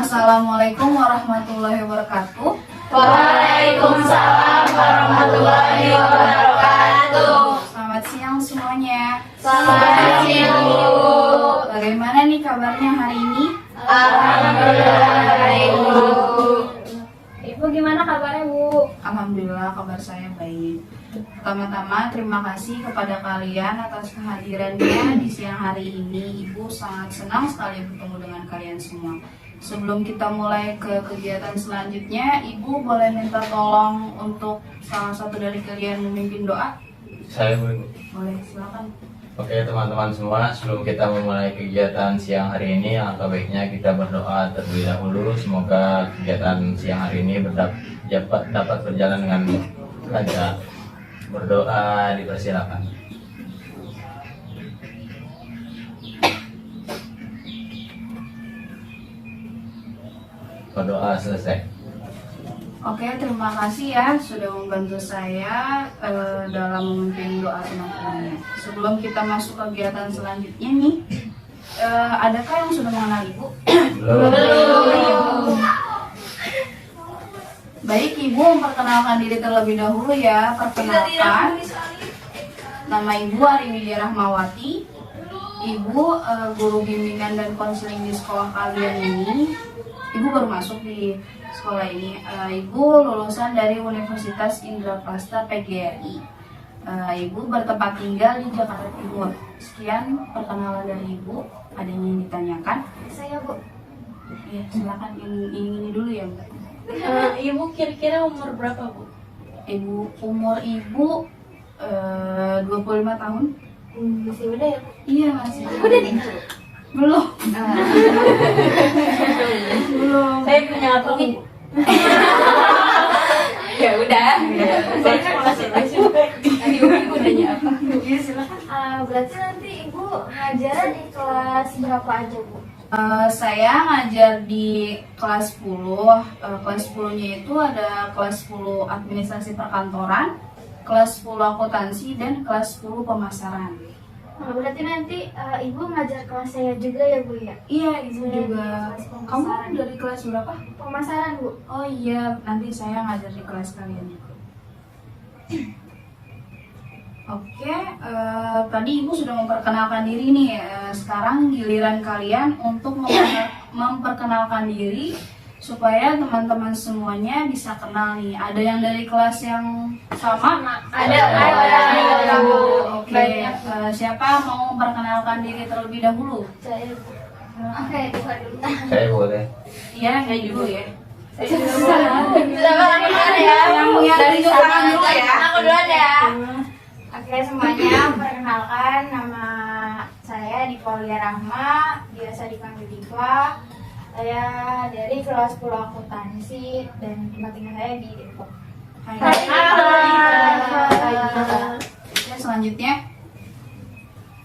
Assalamualaikum warahmatullahi wabarakatuh. Waalaikumsalam warahmatullahi wabarakatuh. Selamat siang semuanya. Selamat siang Ibu. Bagaimana nih kabarnya hari ini? Alhamdulillah baik Bu. Ibu gimana kabarnya Bu? Alhamdulillah kabar saya baik. Pertama-tama terima kasih kepada kalian atas kehadirannya di siang hari ini. Ibu sangat senang sekali bertemu dengan kalian semua. Sebelum kita mulai ke kegiatan selanjutnya, Ibu boleh minta tolong untuk salah satu dari kalian memimpin doa? Saya boleh. Boleh, silakan. Oke teman-teman semua, sebelum kita memulai kegiatan siang hari ini, alangkah baiknya kita berdoa terlebih dahulu. Semoga kegiatan siang hari ini dapat berjalan dengan lancar. Berdoa dipersilakan. Berdoa selesai. Oke, terima kasih ya sudah membantu saya dalam memimpin doa teman-temannya. Sebelum kita masuk kegiatan selanjutnya nih, adakah yang sudah mengenal Ibu? Belum. Baik, Ibu memperkenalkan diri terlebih dahulu ya. Perkenalkan, nama Ibu Ari Widya Rahmawati. Ibu guru bimbingan dan konseling di sekolah kalian ini. Ibu baru masuk di sekolah ini. Ibu lulusan dari Universitas Indraprasta PGRI. Ibu bertempat tinggal di Jakarta Timur. Sekian perkenalan dari Ibu. Ada yang ingin ditanyakan? Saya Bu. Ya, silakan ini dulu ya, Mbak. Ibu kira-kira umur berapa Bu? Umur Ibu 25 tahun. Masih muda ya Bu? Iya, masih. Udah nih. Belum. Belum. Saya punya apa Bu? Ya udah. Saya cuma masih Tadi Ibu nanya apa? Iya, silakan. Berarti nanti Ibu ngajar di kelas berapa aja Bu? Saya ngajar di kelas 10. Kelas 10-nya itu ada kelas 10 administrasi perkantoran, kelas 10 akuntansi, dan kelas 10 pemasaran. Berarti nanti Ibu ngajar kelas saya juga ya Bu ya? Iya, Ibu Saya juga. di kelas pemasaran. Kamu dari kelas berapa? Pemasaran Bu. Oh iya, nanti saya ngajar di kelas kalian juga. Oke, tadi Ibu sudah memperkenalkan diri nih. Sekarang giliran kalian untuk memperkenalkan diri supaya teman-teman semuanya bisa kenal nih. Ada yang dari kelas yang sama? Ada. Oke, siapa mau memperkenalkan diri terlebih dahulu? Saya Bu. Oke, Ibu dulu. Saya boleh. Iya, yang dulu ya. Duluan ya. Yang Dari tunjuk sana tangan dulu aja. ya. Aku duluan ya. Oke semuanya, perkenalkan nama saya Dipolia Rahma, biasa dipanggil Diva. Saya dari kelas 10 akuntansi dan tempat tinggal saya di Depok. Ya, selanjutnya.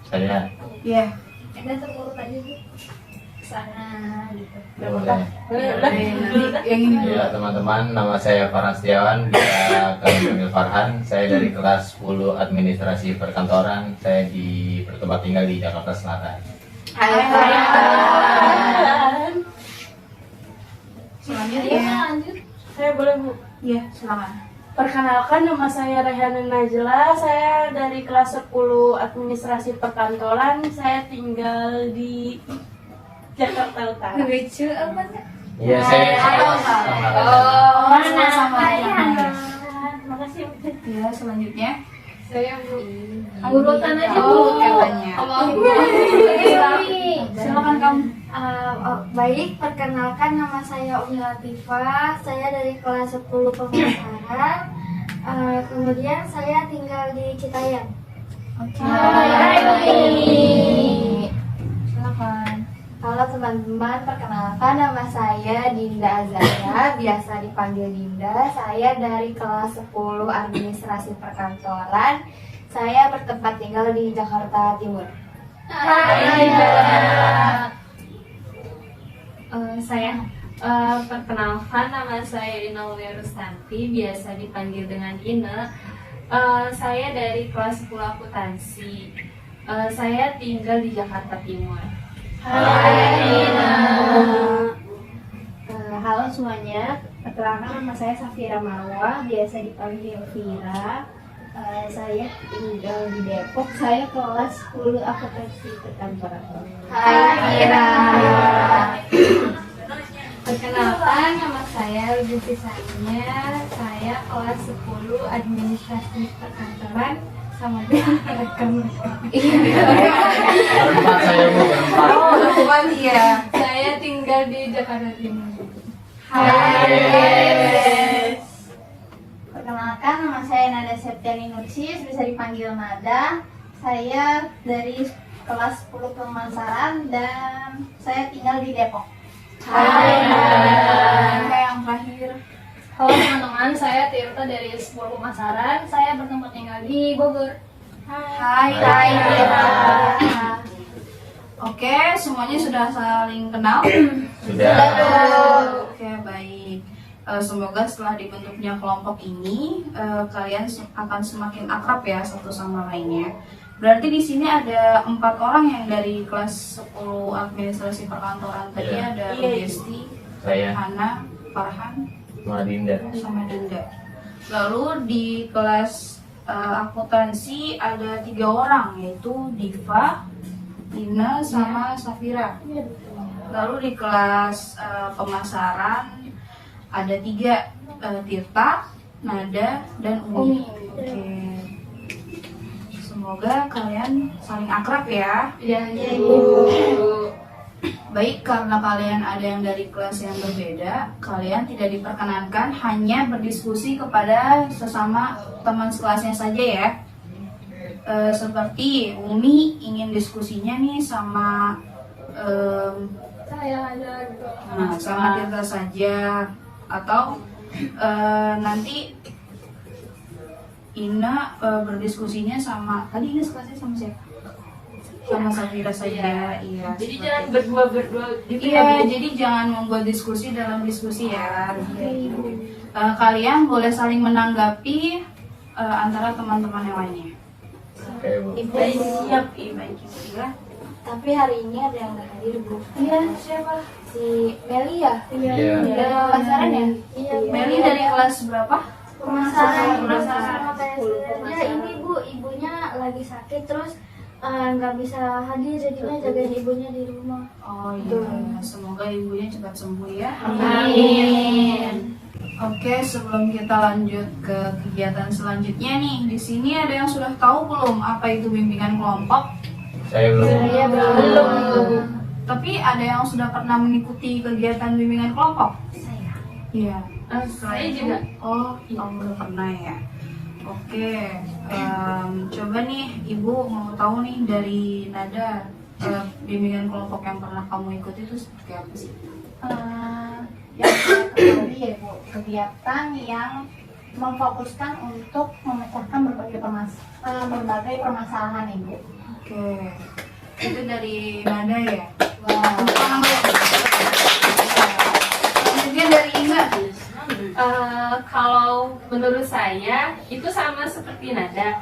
Saya Iya. Ada terurut aja Bu, sana gitu. boleh. Nanti yang ini dulu. Ya teman-teman, nama saya Farhan Setiawan, bisa kalian panggil Farhan. Saya dari kelas 10 administrasi perkantoran. Saya di bertempat tinggal di Jakarta Selatan. Selanjutnya. Lanjut. Saya boleh Bu. Iya, silakan. Perkenalkan, nama saya Rehanun Najla. Saya dari kelas 10 administrasi perkantoran. Saya tinggal di Jakarta Utara. Lucu apa sih? Iya, saya sama. Sama-sama. Makasih Bu. Ya, selanjutnya. Saya Bu. Urutan aja Oh, katanya. Silakan kamu. Baik, perkenalkan nama saya Umi Latifah. Saya dari kelas 10 pemasaran. Kemudian saya tinggal di Citayam. Oke. Hai. Silakan. Halo teman-teman, perkenalkan nama saya Dinda Azania, biasa dipanggil Dinda. Saya dari kelas 10 administrasi perkantoran. Saya bertempat tinggal di Jakarta Timur. Perkenalkan, nama saya Inaulia Rustanti, biasa dipanggil dengan Ine. Saya dari kelas 10 akuntansi. Saya tinggal di Jakarta Timur. Hai Ina. Halo semuanya, perkenalkan nama saya Safira Marwah, biasa dipanggil Vira. Saya tinggal di Depok, saya kelas 10 akuntansi perkantoran. Hai Ira. Perkenalkan, nama saya Lucy Sania. Saya kelas 10 administrasi perkantoran sama dengan rekan-rekan. Berempat saya Bu, berempat. Oh, teman iya. Saya tinggal di Jakarta Timur. Hai. Perkenalkan, nama saya Nada Septiani Nursis, bisa dipanggil Nada. Saya dari kelas 10 Pemasaran dan saya tinggal di Depok. Hai. Yang terakhir. Halo teman-teman, saya Tirta dari 10 Pemasaran. Saya bertempat tinggal di Bogor. Hai. Oke, semuanya sudah saling kenal. Sudah. Oke, baik. Semoga setelah dibentuknya kelompok ini, kalian akan semakin akrab ya satu sama lainnya. Berarti di sini ada 4 orang yang dari kelas 10 administrasi perkantoran tadi. Iya. Ada Desti, Saya Hana, Farhan, Madinda. sama Dinda. Lalu di kelas akuntansi ada 3 orang, yaitu Diva, Ina, sama Safira. Lalu di kelas pemasaran ada 3, Tirta, Nada, dan Umi. Oke. Semoga kalian saling akrab ya. Iya, Ibu. Baik, karena kalian ada yang dari kelas yang berbeda, kalian tidak diperkenankan hanya berdiskusi kepada sesama teman sekelasnya saja ya. Seperti Umi ingin diskusinya nih sama Saya ada gitu. sama Tirta saja, atau nanti Ina berdiskusinya sama tadi Ina sekelasnya sama siapa? Sama Safira saja, iya. Jadi seperti jangan itu. berdua-berdua gitu Iya, ya, Bu. jadi jangan membuat diskusi dalam diskusi ya. Kalian boleh saling menanggapi antara teman-teman yang lainnya. Oke Bu. Siap, baik. Ya. Tapi hari ini ada yang nggak hadir, Bu. Iya, siapa? Si Meli ya? Iya. Dari pemasaran ya? Iya. Meli dari kelas berapa? Pemasaran. Pemasaran. Ya ini Bu, ibunya lagi sakit terus nggak bisa hadir, jadinya jagain ibunya di rumah. Oh iya, semoga ibunya cepat sembuh ya. Amin. Oke, sebelum kita lanjut ke kegiatan selanjutnya nih, di sini ada yang sudah tahu belum apa itu bimbingan kelompok? Saya belum. Saya belum. Tapi ada yang sudah pernah mengikuti kegiatan bimbingan kelompok? Saya. Iya. Saya juga. Oh, belum pernah ya. Oke, coba nih Ibu mau tahu nih dari Nada, bimbingan kelompok yang pernah kamu ikuti itu seperti apa sih? Yang saya ketahui ya Bu, kegiatan yang memfokuskan untuk memecahkan berbagai permasalahan Ibu. Oke, itu dari Nada ya? Wow. Kemudian dari Inga? Kalau menurut saya itu sama seperti Nada.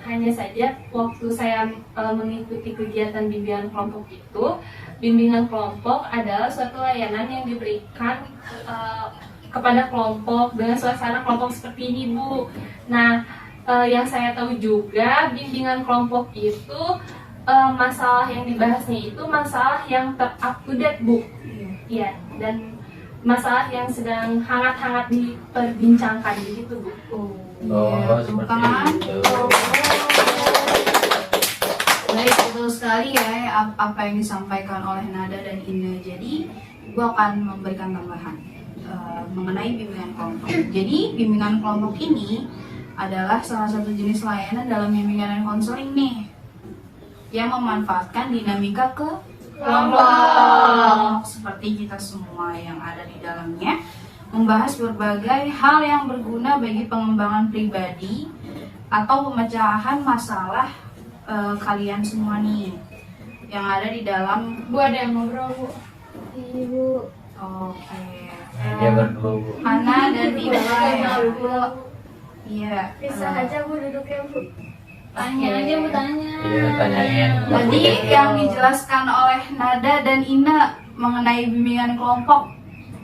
Hanya saja waktu saya mengikuti kegiatan bimbingan kelompok itu, bimbingan kelompok adalah suatu layanan yang diberikan kepada kelompok dengan suasana kelompok seperti ini, Bu. Nah, yang saya tahu juga bimbingan kelompok itu masalah yang dibahasnya itu masalah yang up to date, Bu. Iya, dan masalah yang sedang hangat-hangat diperbincangkan begitu, Bu. Oh, seperti itu. Baik, betul sekali ya apa yang disampaikan oleh Nada dan Ina. Jadi, Ibu akan memberikan tambahan mengenai bimbingan kelompok. Jadi, bimbingan kelompok ini adalah salah satu jenis layanan dalam bimbingan dan konseling nih, yang memanfaatkan dinamika kelompok seperti kita semua yang ada di dalamnya, membahas berbagai hal yang berguna bagi pengembangan pribadi atau pemecahan masalah kalian semua nih yang ada di dalam. Bu, ada yang ngobrol, Bu. Ibu. Oke. Dia berdua Bu. Hana dan Diva ya. Iya. Bisa aja Bu duduknya Bu. Tanya aja, Bu, tanya. Iya, tanyain. Tadi yang dijelaskan oleh Nada dan Ina mengenai bimbingan kelompok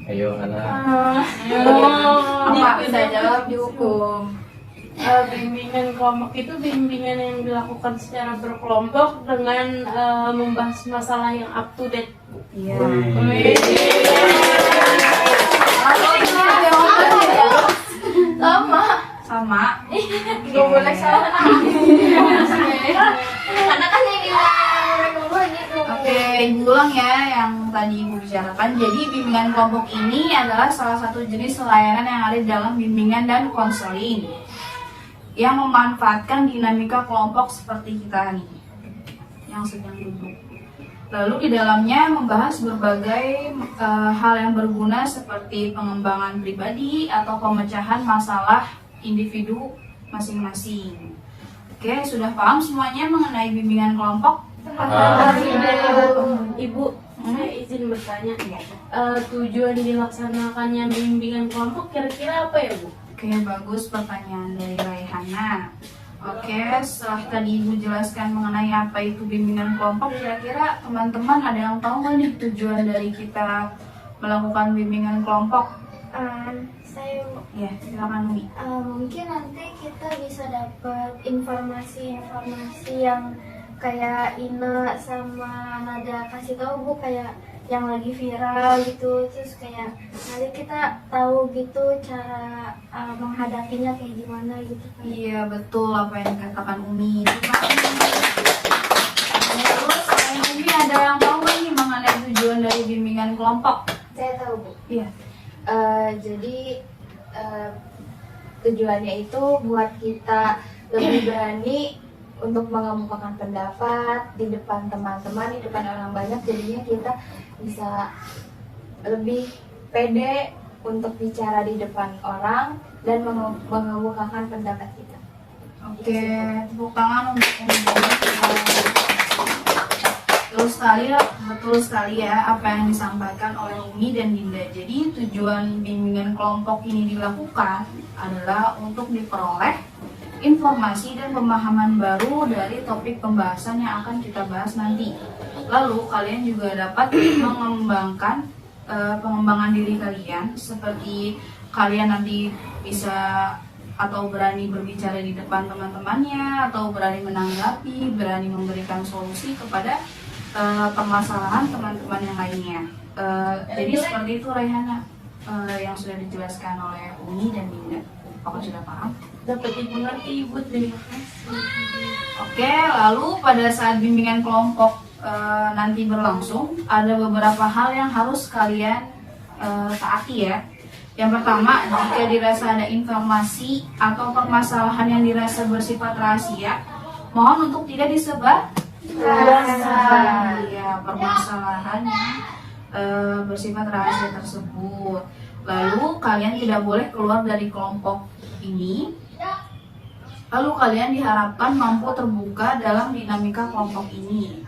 Ayo Hana. Apa bisa jawab dihukum? Bimbingan kelompok itu bimbingan yang dilakukan secara berkelompok dengan membahas masalah yang up to date. Iya. Sama. Gak boleh salah. Karena kan yang bilang dulu gitu. Oke, ibu ulang ya yang tadi ibu bicarakan. Jadi bimbingan kelompok ini adalah salah satu jenis layanan yang ada di dalam bimbingan dan konseling yang memanfaatkan dinamika kelompok seperti kita nih yang sedang duduk. Lalu di dalamnya membahas berbagai hal yang berguna seperti pengembangan pribadi atau pemecahan masalah individu masing-masing. Oke, sudah paham semuanya mengenai bimbingan kelompok? Ibu, saya izin bertanya. Tujuan dilaksanakannya bimbingan kelompok kira-kira apa ya, Bu? Oke, bagus pertanyaan dari Raihana. Oke, setelah tadi Ibu jelaskan mengenai apa itu bimbingan kelompok, kira-kira teman-teman ada yang tahu nggak nih tujuan dari kita melakukan bimbingan kelompok? Saya Ya, silakan Umi. mungkin nanti kita bisa dapat informasi-informasi yang kayak Ina sama Nada kasih tahu, Bu, kayak yang lagi viral gitu, terus kayak nanti kita tahu gitu cara menghadapinya kayak gimana gitu kan. Iya, betul apa yang dikatakan Umi. Terus selain Umi ada yang tahu nggak nih mengenai tujuan dari bimbingan kelompok? Saya tahu, Bu. Iya. Jadi tujuannya itu buat kita lebih berani untuk mengemukakan pendapat di depan teman-teman, di depan orang banyak. Jadinya kita bisa lebih pede untuk bicara di depan orang dan mengemukakan pendapat kita. Oke, tepuk tangan untuk Umi. Betul sekali ya apa yang disampaikan oleh Umi dan Dinda. Jadi tujuan bimbingan kelompok ini dilakukan adalah untuk diperoleh informasi dan pemahaman baru dari topik pembahasan yang akan kita bahas nanti. Lalu kalian juga dapat mengembangkan pengembangan diri kalian, seperti kalian nanti bisa atau berani berbicara di depan teman-temannya, atau berani menanggapi, berani memberikan solusi kepada permasalahan teman-teman yang lainnya. Jadi seperti itu Raihana yang sudah dijelaskan oleh Umi dan Dinda. Apakah sudah paham? Dapat dimengerti, Ibu. Terima kasih. Oke, lalu pada saat bimbingan kelompok nanti berlangsung, ada beberapa hal yang harus kalian taati ya. Yang pertama, jika dirasa ada informasi atau permasalahan yang dirasa bersifat rahasia, mohon untuk tidak disebar. Ya, permasalahan yang bersifat rahasia tersebut. Lalu kalian tidak boleh keluar dari kelompok ini. Lalu kalian diharapkan mampu terbuka dalam dinamika kelompok ini.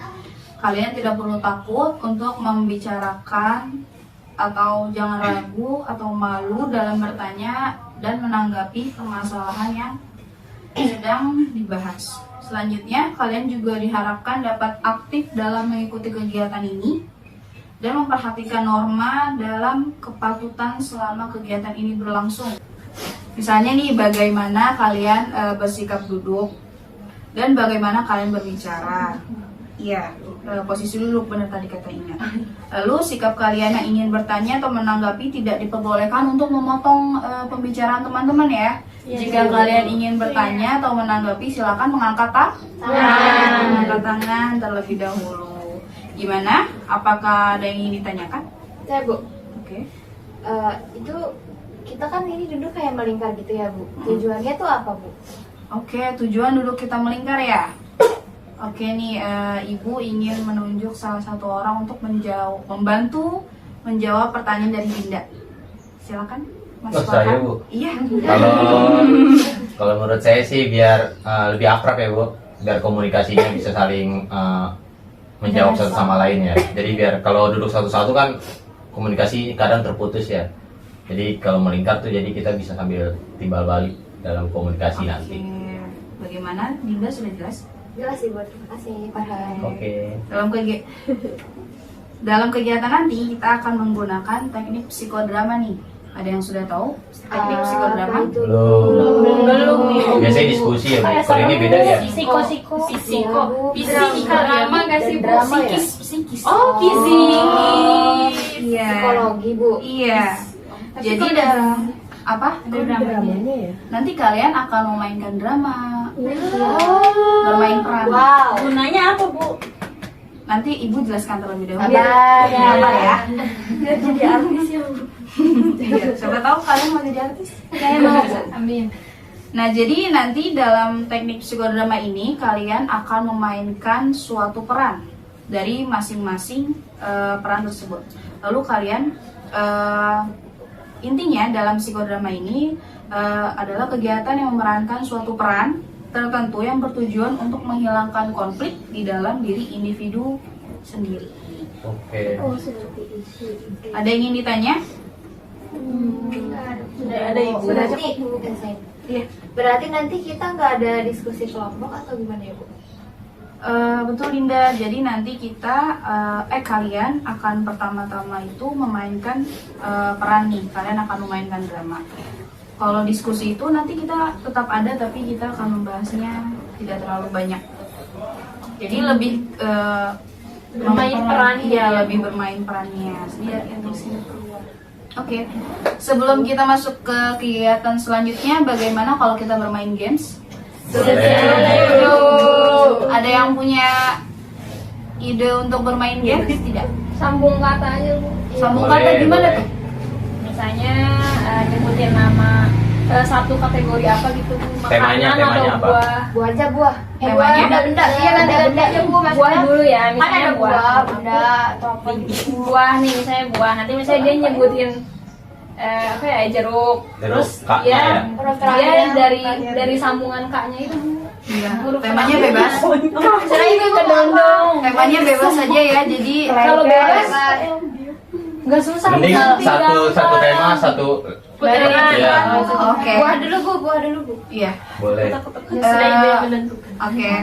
Kalian tidak perlu takut untuk membicarakan atau jangan ragu atau malu dalam bertanya dan menanggapi permasalahan yang sedang dibahas. Selanjutnya, kalian juga diharapkan dapat aktif dalam mengikuti kegiatan ini dan memperhatikan norma dalam kepatutan selama kegiatan ini berlangsung. Misalnya nih, bagaimana kalian bersikap duduk dan bagaimana kalian berbicara. Iya, posisi duduk benar tadi kata Ina. Lalu sikap kalian yang ingin bertanya atau menanggapi tidak diperbolehkan untuk memotong pembicaraan teman-teman ya. Jika kalian ingin bertanya atau menanggapi, silakan mengangkat tangan terlebih dahulu. Gimana? Apakah ada yang ingin ditanyakan? Saya, Bu. Oke. Itu kita kan ini duduk kayak melingkar gitu ya, Bu. Tujuannya tuh apa, Bu? Oke, tujuan duduk kita melingkar ya. Oke nih, Ibu ingin menunjuk salah satu orang untuk membantu menjawab pertanyaan dari Dinda. Silakan, Mas Saya, Farhan. Bu. Iya. Kalau menurut saya sih biar lebih akrab ya, Bu. Biar komunikasinya bisa saling menjawab satu sama lain ya. Jadi biar kalau duduk satu-satu kan komunikasi kadang terputus ya. Jadi kalau melingkar tuh jadi kita bisa sambil timbal balik dalam komunikasi nanti. Bagaimana? Dinda sudah jelas? Jelas sih, Bu. Terima kasih, Farhan. Oke. Dalam dalam kegiatan nanti kita akan menggunakan teknik psikodrama nih. Ada yang sudah tahu teknik psikodrama? Belum nih. Biasanya diskusi ya, Bu. Kalau ini beda ya. Psikodrama nggak sih, Bu? Psikis. Oh, psikis. Iya. Psikologi, Bu. Iya. Jadi dalam apa? Dramanya ya. Nanti kalian akan memainkan drama, bermain peran. Gunanya apa, Bu? Nanti Ibu jelaskan terlebih dahulu. Sabar ya. Biar jadi artis ya, Bu. Iya, siapa tahu kalian mau jadi artis. Saya mau. Amin. Nah, jadi nanti dalam teknik psikodrama ini kalian akan memainkan suatu peran dari masing-masing peran tersebut. Lalu kalian intinya dalam psikodrama ini adalah kegiatan yang memerankan suatu peran tertentu yang bertujuan untuk menghilangkan konflik di dalam diri individu sendiri. Oke. Ada yang ingin ditanya? Ada Ibu. Berarti nanti kita nggak ada diskusi kelompok atau gimana ya, Bu? Betul Linda, jadi nanti kita kalian akan pertama-tama itu memainkan peran nih, kalian akan memainkan drama. Kalau diskusi itu nanti kita tetap ada, tapi kita akan membahasnya tidak terlalu banyak. Jadi lebih Bermain perannya. ya, lebih bermain perannya. Biar emosinya keluar. Oke, sebelum kita masuk ke kegiatan selanjutnya, bagaimana kalau kita bermain games? Ada yang punya ide untuk bermain games tidak? Sambung kata aja, Bu. Sambung Boleh, kata gimana boleh. tuh? Misalnya nyebutin nama satu kategori apa gitu, Bu. Temanya Makanan atau apa? buah. Buah aja, buah. Temanya? Benda. Iya, nanti benda aja, Bu. Buah Maksudnya dulu ya, kan misalnya ada buah, benda atau apa gitu. buah nih, misalnya buah. Nanti misalnya dia nyebutin apa ya, jeruk. Terus K-nya dia ya? dia dari sambungan K-nya itu. Iya, temanya bebas. Misalnya Ibu Kedondong. Temanya bebas saja ya, jadi Kalau bebas nggak susah. Mending satu tema, satu. Puterin. Iya. Oke. Buah dulu, Bu. Iya. Boleh. Sudah ide yang menentukan. Oke.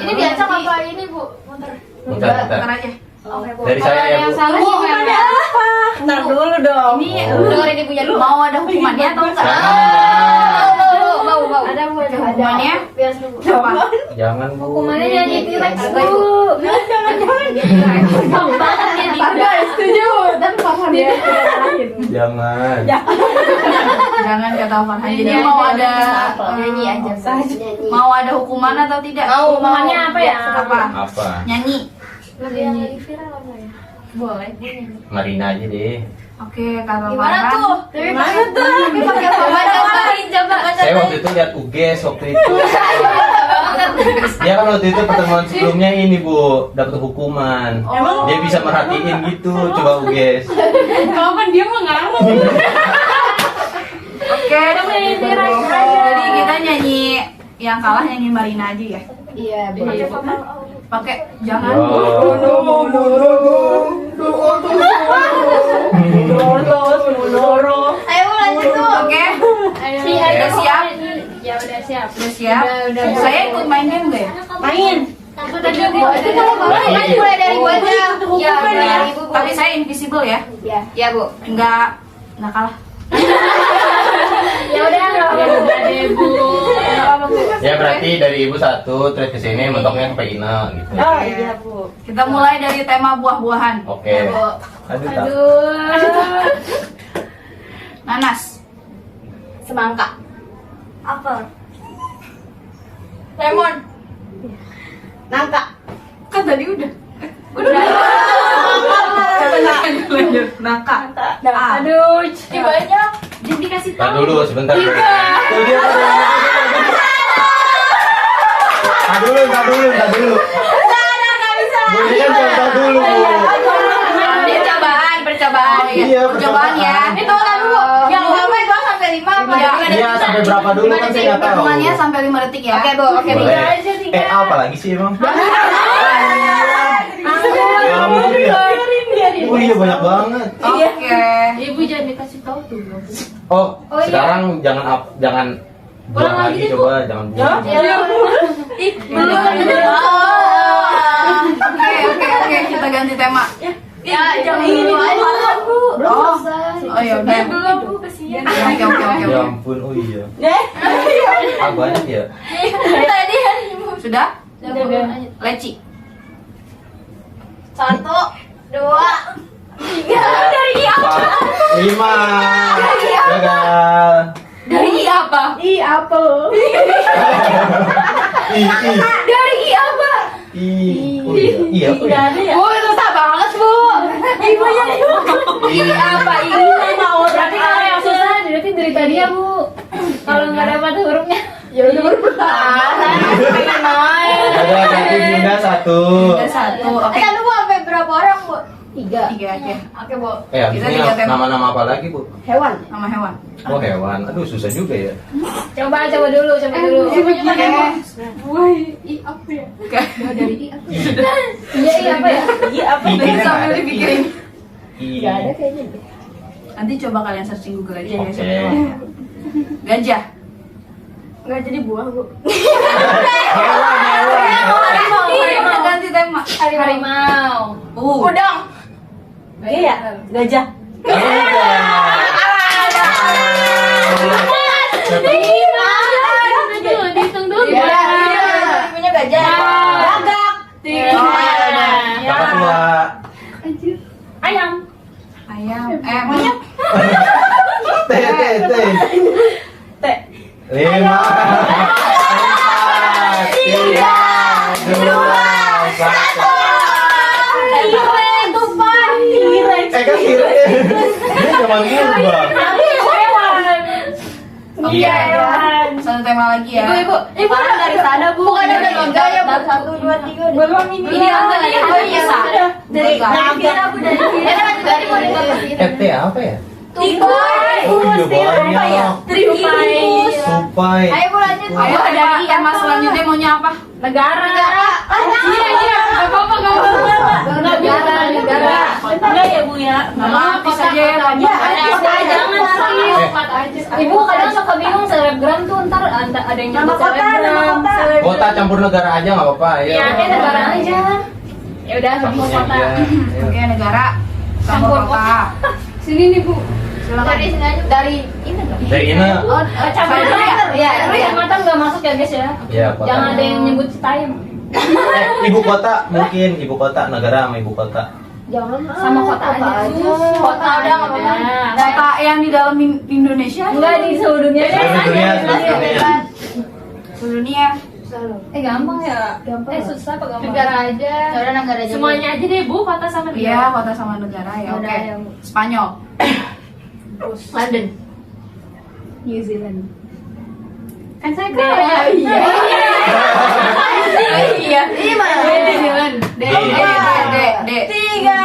Ini diacak apa ini, Bu? Muter. Bentar. Bentar aja. Oke, Bu. Dari saya ya, Bu. Salah gimana? Ntar dulu dong. Ini Dengerin ibunya dulu. mau ada hukumannya atau enggak? Bau. Ada hukumannya? Biar seru, Bu. Apa? Jangan, Bu. Hukumannya nyanyi T-Rex, Bu. Setuju. Dan Farhan ya. Jangan. Jangan kata Farhan. Jadi mau ada Nyanyi aja. mau ada hukuman atau tidak? Hukumannya apa ya? Apa? Apa? Nyanyi. Yang lagi viral apa ya? Boleh. Marina aja deh. Oke, kata Gimana Farhan. tuh? Gimana tuh? Pakai apa? Coba. Saya waktu itu lihat UGS waktu itu. Dia kan waktu itu pertemuan sebelumnya ini, Bu, dapat hukuman. Dia bisa merhatiin gitu, coba UGS. Kalau kan dia mengamuk. Oke. Jadi kita nyanyi yang kalah nyanyi Marina aja ya. Iya, boleh. Pakai jangan. Ayo lanjut tuh. Oke. Udah siap? Ya udah siap. Sudah siap? Udah. Saya ikut main game nggak ya? Main. Aku tadi gua Mulai dari gua aja. Ya, dari Ibu, Bu. Tapi saya invisible ya. Ya, Bu. Enggak kalah. ya udah deh, Bu. Ya berarti dari Ibu satu, terus ke sini mentoknya ke Ina gitu. Oh iya, Bu. Kita mulai dari tema buah-buahan. Oke. Aduh, tak. Aduh. Nanas, Semangka. Apel. Lemon. Nangka. kan tadi udah. Lanjut. Nangka. Aduh. Banyak. Jadi dikasih Tar tahu. dulu sebentar. Tuh dia. Tar dulu. Boleh kan contoh dulu, Bu. Ini percobaan ya. Iya, Percobaan ya. Ini tuh kan, Bu. Yang lama itu sampai 5 apa? Iya, sampai berapa dulu kan saya nggak tahu. Hitungannya sampai 5 detik ya. Oke, Bu. Oke, Boleh. Apa lagi sih emang? Ya ampun ya. Oh iya banyak banget. Oke. Ibu jangan dikasih tahu tuh. Oh, sekarang jangan buang lagi coba, jangan buang. Oke, kita ganti tema. Ya, jangan Ini dulu aja. Bu. Oh, oh ya udah. Belum Bu, kasihan. Oke oke oke. Ya ampun, oh iya. Deh. Ah banyak ya. Tadi Sudah? Udah. Leci. 1, 2, 3. Dari apa? 5. Gagal. Dari I apa? I apel. I. Dari I apa? I. Oh iya. Iya apa ya? Enggak ada ya? Bu, susah banget Bu. Ibunya ibu. I apa? I. Mau Berarti kalau yang susah berarti dari tadi ya Bu. Kalau nggak dapat hurufnya. ya udah baru pertama. Pengen main. Ada berarti Dinda 1. Ada satu. Oke. Kan Bu sampai berapa orang, Bu? 3. Tiga aja. Oke, Bu. Habis Kita ini tiga tema. nama-nama apa lagi, Bu? Hewan. Nama hewan. Oh, hewan. Aduh, susah juga ya. Coba dulu. Oke. Woi, i apa ya? Dari I apa? Iya, i apa ya? I apa? I. Jadi sambil dipikirin. Enggak ada kayaknya. Nanti coba kalian searching Google aja ya. Oke. siapa tahu. Gajah. Enggak jadi buah, Bu. Harimau. Ganti tema. Harimau. Udang. Iya, gajah. Dihitung dulu. Ya, punya gajah. Gagak. Oh, ada. Kakak tua. Ayam. Ayam. T. T. 5. 4, 3, 2, 1. Kan kira dia cuma ngubah. Iya. Satu tema lagi ya. Ibu kan dari sana, Bu. Bukan ada 3 ya, Bu. 1, 2, 3. Belum ini. Ini apa nih? Oh iya. Dari gagak. T apa ya? Tupai. Oh iya banyak. Tripus. Tupai. Ayo, Bu, lanjut. Ayo dari tema selanjutnya maunya apa? Negara. Iya. Gak apa-apa. Negara. Enggak ya, Bu ya? Nama artis aja ya. Jangan Ibu kadang suka bingung selebgram tuh ntar ada yang Nama nyebut kota, nama selebgram. kota. Kota campur negara aja nggak apa-apa. Ayo. Ya, kayak negara aja. Ya udah, Campur campur kota. aja. Ayo. Oke, negara. Campur Campur kota. Sini nih Bu. Silakan. Dari sini aja. Dari ini dong. Dari ini. Campur Saya dulu ya? kota. Ya, kecamatan nggak masuk ya guys ya. Ya, kota. Jangan ada yang nyebut Citayam. Ibu kota mungkin ibu kota negara sama ibu kota. Jangan Sama kota aja. Kota udah nggak apa-apa. Kota yang di dalam Indonesia. Enggak di seluruh dunia. Seluruh dunia, seluruh dunia. Seluruh dunia. Gampang ya. Susah apa gampang? Negara aja. Udah negara aja. Semuanya aja deh Bu, kota sama Iya, negara. kota sama negara ya. Udah, Oke. ayo. Spanyol. London. New Zealand. Kan saya kaya. Iya. Ini mana? D. Tiga.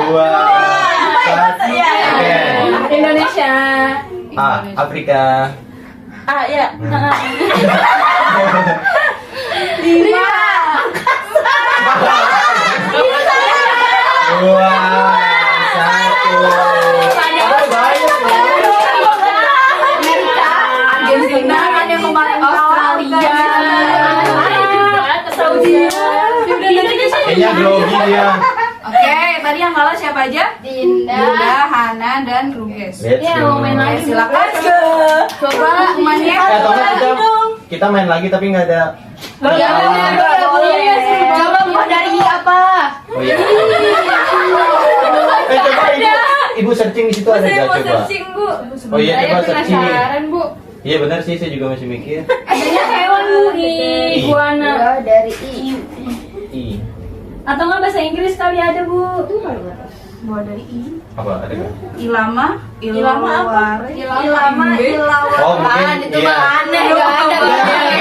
2, 1. Indonesia. Afrika. Ya. 5. 2, 1. Amerika. Argentina kan yang kemarin Australia. Kayaknya grogi dia. Oke, tadi yang kalah siapa aja? Dinda. Dinda, Hana, dan Ruges. Let's Ya, go. mau main lagi. Silakan. Coba mainnya. Atau kita main lagi tapi nggak ada. Iya, boleh. Coba buah dari I apa? Oh iya. Coba ibu searching di situ ada nggak coba? Bu. Oh iya coba searching. Bu. Iya benar sih, saya juga masih mikir. Adanya hewan Bu, iguana. Dari I. I. Atau nggak bahasa Inggris kali ada Bu. Buah dari I. Apa ada nggak? Ilama. Ilama apa? Ilama. Oh mungkin. Itu Iya. mah aneh. Nggak ada.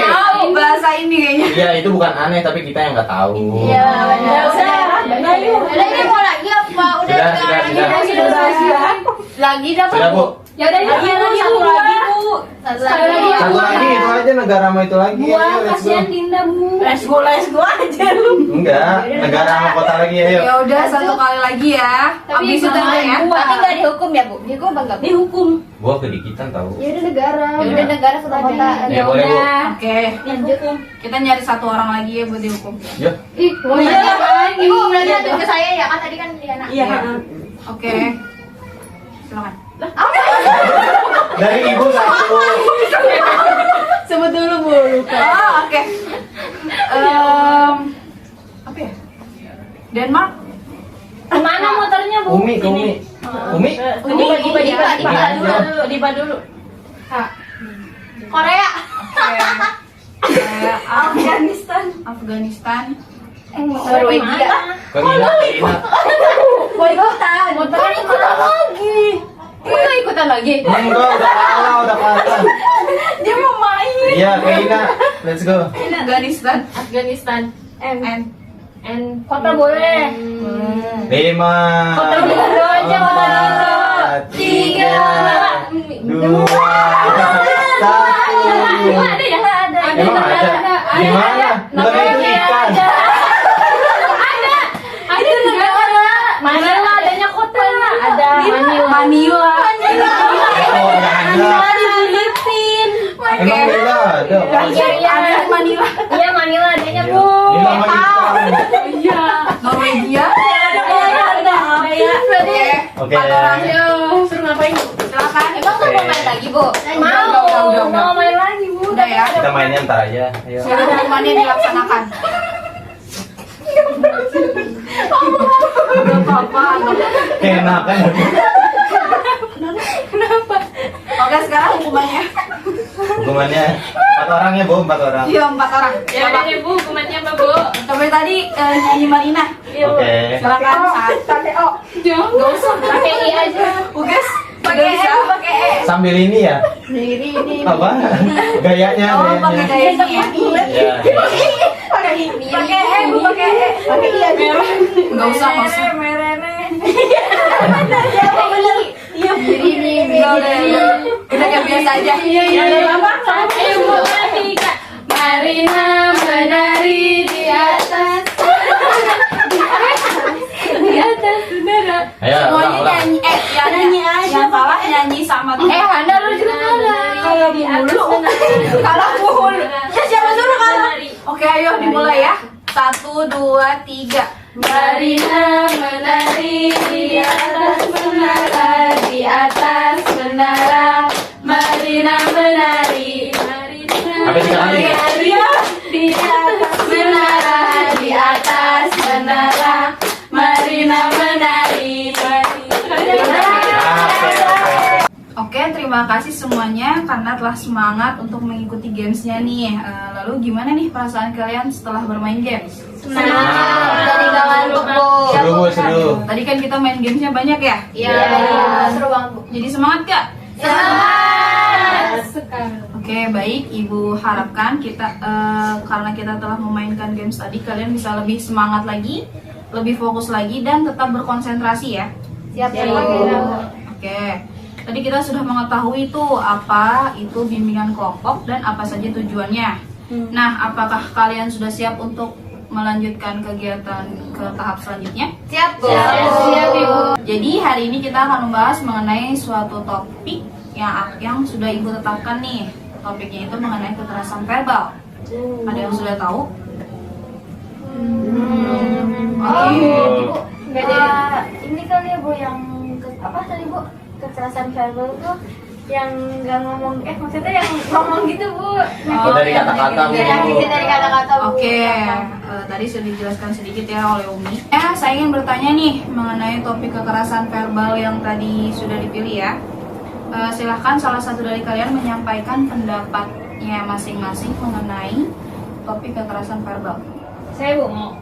Tahu bahasa ini kayaknya. Iya itu bukan aneh tapi kita yang nggak tahu. Iya. Ya udah. Udah ini mau lagi apa? Udah Sudah. Lagi dapat. Sudah Bu. Ya udah ini satu lagi Bu. Satu Sekali lagi. lagi. Satu lagi itu aja negara sama itu lagi. Buah, Ayo, let's go. kasihan Dinda Bu. Let's go aja lu. Enggak, negara sama kota lagi ayo. Ya udah satu kali lagi ya. Tapi Habis itu ya. Tapi nggak dihukum ya, Bu? Dihukum apa enggak? Dihukum. Gua kedikitan tahu. Ya udah negara. Ya Udah negara satu kota. Ya boleh Bu. Oke. Lanjut. Kita nyari satu orang lagi ya buat dihukum. Ya. Ih, Ibu berarti lanjut ke saya ya kan tadi kan Diana. Iya. Oke. Silakan. Dari ibu satu. Sebut dulu Bu, lupa. Oh, oke. Apa ya? Denmark. Kemana motornya Bu? Umi, ke Umi. Umi? Diba dulu. Korea. Afghanistan. Afghanistan. Norwegia. Ke Ina, ke Ina. Mau ikutan. Motornya ikutan lagi. Mau ikutan lagi. Enggak, udah kalah. Dia mau main. Iya, ke Ina. Let's go. Afghanistan. Afghanistan. And Kota boleh. 5 Kota Indo aja, kota Indo. 3 2 1. Ada ya? Ada. Emang ada? Di mana? Bukan itu ikan. Ada negara. Manila adanya kota. Ada Manila. Oh, ada. Di Filipin. Emang Manila ada. ada Manila. Iya Manila adanya Bu. Di mana Iya. Norwegia. Ada. Oke. Suruh ngapain? Silakan. Emang tuh mau main lagi Bu? Mau main lagi Bu. Udah ya. Kita mainnya ntar aja. Ayo. Sekarang hukumannya dilaksanakan. Gak apa-apa. Enakan. Oke, sekarang hukumannya. Hukumannya 4 orang ya, Bu, 4 orang. Iya, 4 orang. Ya udah deh Bu, hukumannya apa Bu? Coba tadi nyanyi Marina. Oke. Silakan. Pakai O. Jangan. Gak usah. Pakai I aja. Ugas. Pakai E, pakai E. Sambil ini ya. Ini. Apa? Gayanya, Oh, pakai gayanya. gaya ini ya. Ya. Pakai E, Bu, pakai E. Pakai I aja. Gak usah, gak usah. Udah kayak biasa aja. Ayo Bu, tiga. Marina menari di atas. Di atas udara. Ayo, Semuanya ulang. nyanyi. Nyanyi aja. Yang salah nyanyi sama. Hana lu juga kalah. Di atas Kalah mulu. Siapa suruh kalah? Oke, ayo dimulai ya. 1, 2, 3. Marina menari di atas menara, di atas menara. Marina menari, Marina Sampai 3 kali. menari di atas menara, di atas menara. Marina menari, Oke, terima kasih semuanya karena telah semangat untuk mengikuti gamesnya nih. Lalu gimana nih perasaan kalian setelah bermain games? Jadi gak ngantuk Bu. Seru, Bu, seru. Tadi kan kita main gamesnya banyak ya? Iya, seru banget Bu. Jadi semangat gak? Sekarang. Oke, baik. Ibu harapkan kita karena kita telah memainkan games tadi, kalian bisa lebih semangat lagi, lebih fokus lagi, dan tetap berkonsentrasi ya. Siap Bu. Oke. Tadi kita sudah mengetahui tuh apa itu bimbingan kelompok dan apa saja tujuannya. Nah, apakah kalian sudah siap untuk melanjutkan kegiatan ke tahap selanjutnya? Siap Bu. Siap Ibu. Jadi hari ini kita akan membahas mengenai suatu topik yang sudah Ibu tetapkan nih. Topiknya itu mengenai kekerasan verbal. Ada yang sudah tahu? Oh, Ibu. ini kali ya Bu yang apa tadi Bu? Kekerasan verbal tuh yang nggak ngomong, maksudnya yang ngomong gitu Bu. Dari kata-kata, Bu. Nyakitin dari kata-kata Bu. Oke, tadi sudah dijelaskan sedikit ya oleh Umi. Saya ingin bertanya nih mengenai topik kekerasan verbal yang tadi sudah dipilih ya. Silahkan salah satu dari kalian menyampaikan pendapatnya masing-masing mengenai topik kekerasan verbal. Saya Bu mau.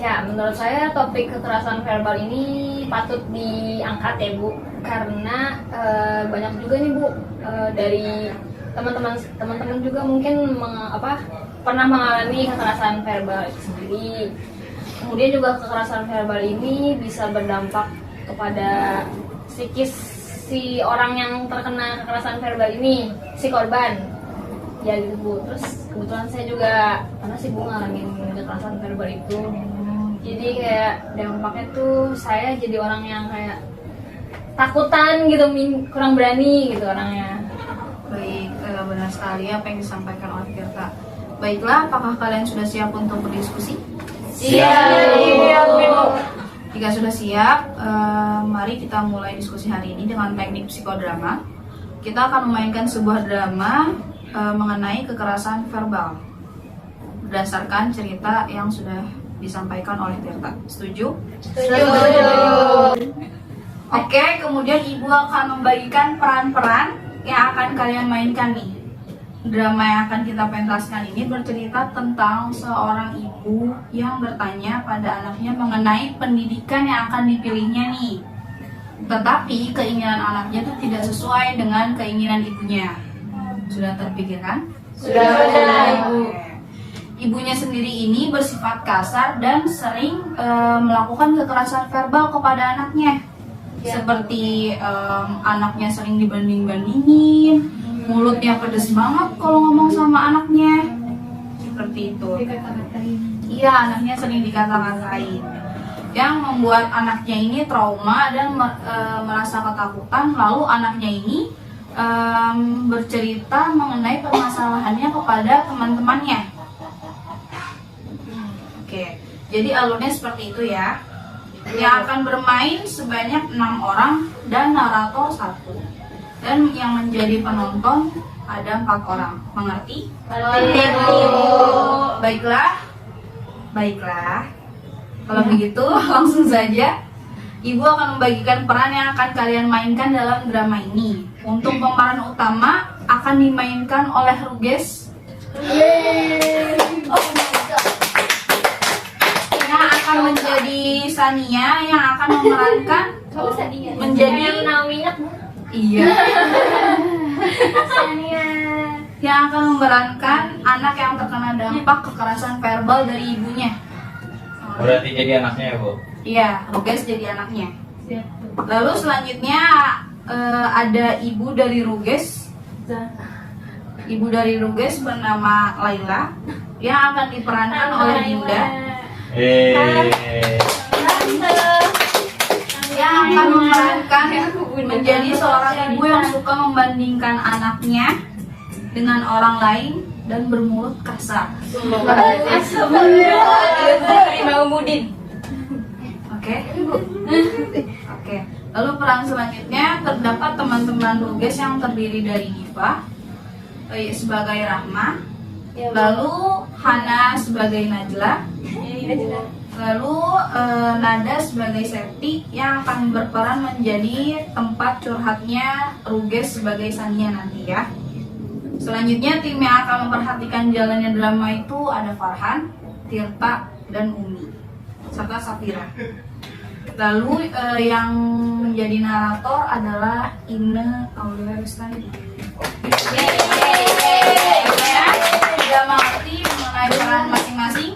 Ya, menurut saya topik kekerasan verbal ini patut diangkat ya Bu, karena banyak juga nih Bu dari teman-teman juga mungkin pernah mengalami kekerasan verbal itu sendiri. Kemudian juga kekerasan verbal ini bisa berdampak kepada psikis si orang yang terkena kekerasan verbal ini, si korban. Ya gitu Bu. Terus kebetulan saya juga pernah sih Bu ngalamin kekerasan verbal itu. Jadi kayak dampaknya tuh saya jadi orang yang kayak takutan gitu, kurang berani gitu orangnya. Baik, benar sekali apa yang disampaikan oleh Tirta. Baiklah, apakah kalian sudah siap untuk berdiskusi? Jika sudah siap, mari kita mulai diskusi hari ini dengan teknik psikodrama. Kita akan memainkan sebuah drama mengenai kekerasan verbal berdasarkan cerita yang sudah disampaikan oleh Tirta. Setuju? Setuju. Oke, kemudian Ibu akan membagikan peran-peran yang akan kalian mainkan nih. Drama yang akan kita pentaskan ini bercerita tentang seorang ibu yang bertanya pada anaknya mengenai pendidikan yang akan dipilihnya nih. Tetapi keinginan anaknya itu tidak sesuai dengan keinginan ibunya. Sudah terpikirkan? Sudah, Ibu. Ibunya sendiri ini bersifat kasar dan sering melakukan kekerasan verbal kepada anaknya. Seperti anaknya sering dibanding-bandingin, mulutnya pedes banget kalau ngomong sama anaknya. Seperti itu. Iya, anaknya sering dikata-katain. Yang membuat anaknya ini trauma dan merasa ketakutan. Lalu anaknya ini bercerita mengenai permasalahannya kepada teman-temannya. Oke, jadi alurnya seperti itu ya. Yang akan bermain sebanyak 6 orang dan narator 1. Dan yang menjadi penonton ada 4 orang. Mengerti? Baiklah. Kalau begitu langsung saja Ibu akan membagikan peran yang akan kalian mainkan dalam drama ini. Untuk pemeran utama akan dimainkan oleh Ruges. Yang akan menjadi Sania, yang akan memerankan menjadi iya. Yang akan memerankan anak yang terkena dampak kekerasan verbal dari ibunya. Berarti jadi anaknya ya, Bu? Iya, Ruges jadi anaknya. Lalu selanjutnya ada ibu dari Ruges. Ibu dari Ruges bernama Laila yang akan diperankan oleh Dinda. Yang akan memerankan menjadi seorang ibu yang suka membandingkan anaknya dengan orang lain dan bermulut kasar. Oke. Lalu peran selanjutnya terdapat teman-teman Ruges yang terdiri dari Diva sebagai Rahma, lalu Hana sebagai Najla, lalu Nada sebagai Septi yang akan berperan menjadi tempat curhatnya Ruges sebagai Sania nanti ya. Selanjutnya tim yang akan memperhatikan jalannya drama itu ada Farhan, Tirta, dan Umi serta Safira. Lalu yang menjadi narator adalah Ine Aulia Rustandi. Sudah mengerti mengenai peran masing-masing?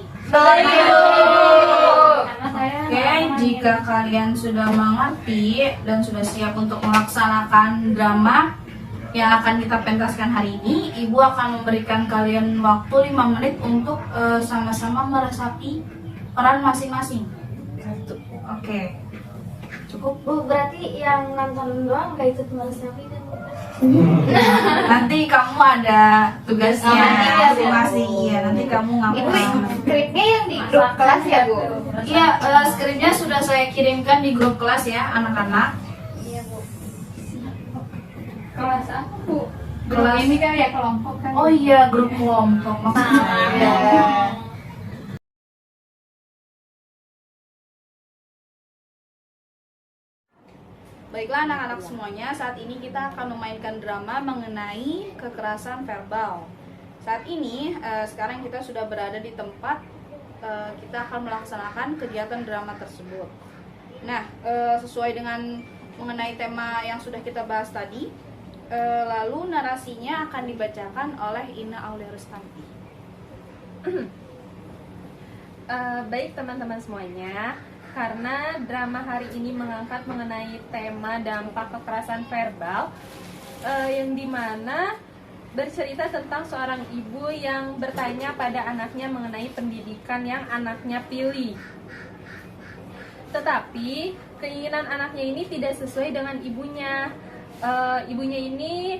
Oke, jika kalian sudah mengerti dan sudah siap untuk melaksanakan drama yang akan kita pentaskan hari ini, Ibu akan memberikan kalian waktu 5 menit untuk sama-sama meresapi peran masing-masing. Oke. Cukup? Bu, berarti yang nonton doang gak ikut meresapi kan? Nanti kamu ada tugasnya masing-masing. Iya, nanti kamu Ibu, ngapain? skripnya yang di grup kelas ya, Bu? Iya, skripnya sudah saya kirimkan di grup kelas ya, anak-anak. Iya, Bu. Kelas apa, Bu? Kelas Ini kan ya kelompok kan? Oh iya, grup kelompok maksudnya. Baiklah anak-anak semuanya, saat ini kita akan memainkan drama mengenai kekerasan verbal. Saat ini, sekarang kita sudah berada di tempat kita akan melaksanakan kegiatan drama tersebut. Nah, sesuai dengan mengenai tema yang sudah kita bahas tadi, lalu narasinya akan dibacakan oleh Ina Aulia Rustandi. Baik teman-teman semuanya, karena drama hari ini mengangkat mengenai tema dampak kekerasan verbal, yang dimana bercerita tentang seorang ibu yang bertanya pada anaknya mengenai pendidikan yang anaknya pilih. Tetapi keinginan anaknya ini tidak sesuai dengan ibunya. Ibunya ini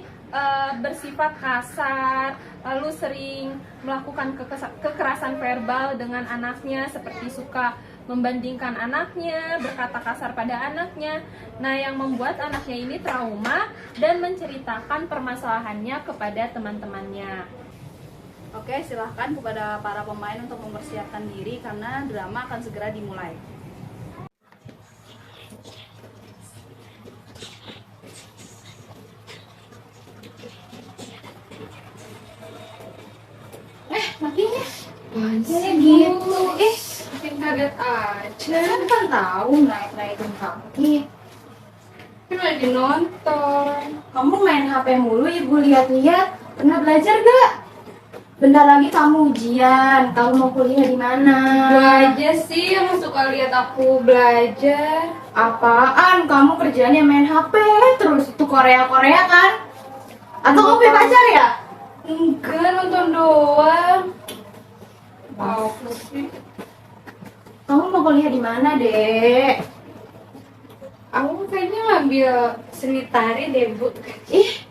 bersifat kasar, lalu sering melakukan kekerasan verbal dengan anaknya, seperti suka membandingkan anaknya, berkata kasar pada anaknya. Nah, yang membuat anaknya ini trauma dan menceritakan permasalahannya kepada teman-temannya. Oke, silahkan kepada para pemain untuk mempersiapkan diri karena drama akan segera dimulai. Makinnya gitu. Makin kaget aja. Kan tahu naik-naikin kaki. Kan lagi nonton. Kamu main HP mulu, ibu lihat-lihat. Pernah belajar gak? Bentar lagi kamu ujian. Kamu mau kuliah di mana? Lu aja sih yang suka lihat aku belajar. Apaan? Kamu kerjanya main HP terus. Itu Korea-Korea kan? Atau kamu punya pacar ya? Enggak, nonton doang. Apa sih? Kamu mau kuliah di mana, Dek? Aku kayaknya ngambil seni tari deh, Bu. Ih,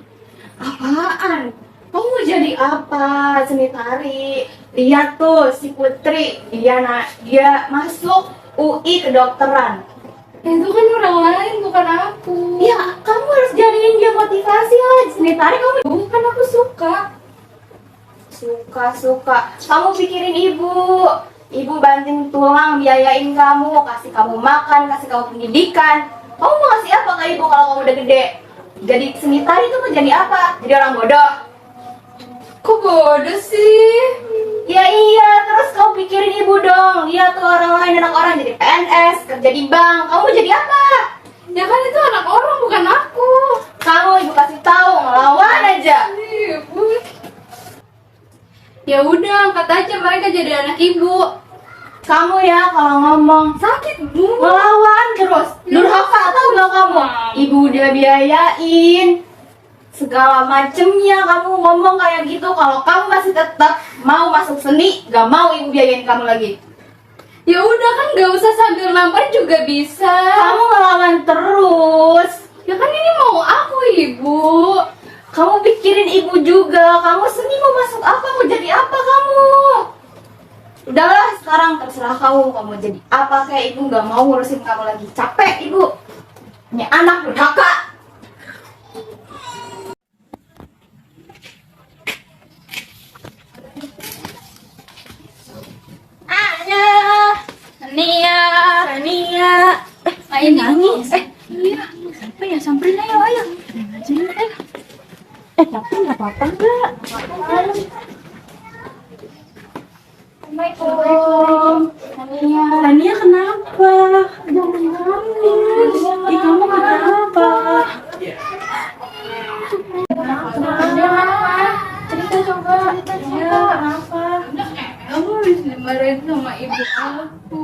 apaan? Kamu mau jadi apa? Seni tari. Lihat tuh si Putri, dia masuk UI kedokteran. Itu kan orang lain, bukan aku. Ya, kamu harus jadiin dia motivasi lah. Seni tari kamu Bukan, aku suka. suka. Kamu pikirin ibu. Ibu banting tulang, biayain kamu, kasih kamu makan, kasih kamu pendidikan. Kamu mau kasih apa ke ibu kalau kamu udah gede? Jadi seni tari itu mau jadi apa? Jadi orang bodoh? Kok bodoh sih? Ya iya, terus kamu pikirin ibu dong. Lihat tuh orang lain, anak orang jadi PNS, kerja di bank. Kamu mau jadi apa? Ya kan itu anak orang, bukan aku. Kamu ibu kasih tahu, ngelawan aja. Ibu. Ya udah, angkat aja mereka jadi anak ibu. Kamu ya kalau ngomong Sakit, Bu. melawan terus. Durhaka tahu gak kamu? Ibu udah biayain segala macemnya, kamu ngomong kayak gitu. Kalau kamu masih tetap mau masuk seni, gak mau ibu biayain kamu lagi. Ya udah kan nggak usah sambil nampar juga bisa. Kamu ngelawan terus. Ya kan ini mau aku, Ibu. Kamu pikirin ibu juga. Kamu seni mau masuk apa? Mau jadi apa kamu? Udahlah, sekarang terserah kamu. Kamu mau jadi apa kayak ibu gak mau ngurusin kamu lagi. Capek ibu. Punya anak durhaka. Ania. Main nangis. Siapa ya? Samperin ayo. Tapi nggak apa-apa nggak? Assalamualaikum. Ania kenapa? Jangan nangis. Kamu kenapa? Kenapa? Cerita coba. Kenapa? Kamu habis dimarahin sama ibu aku.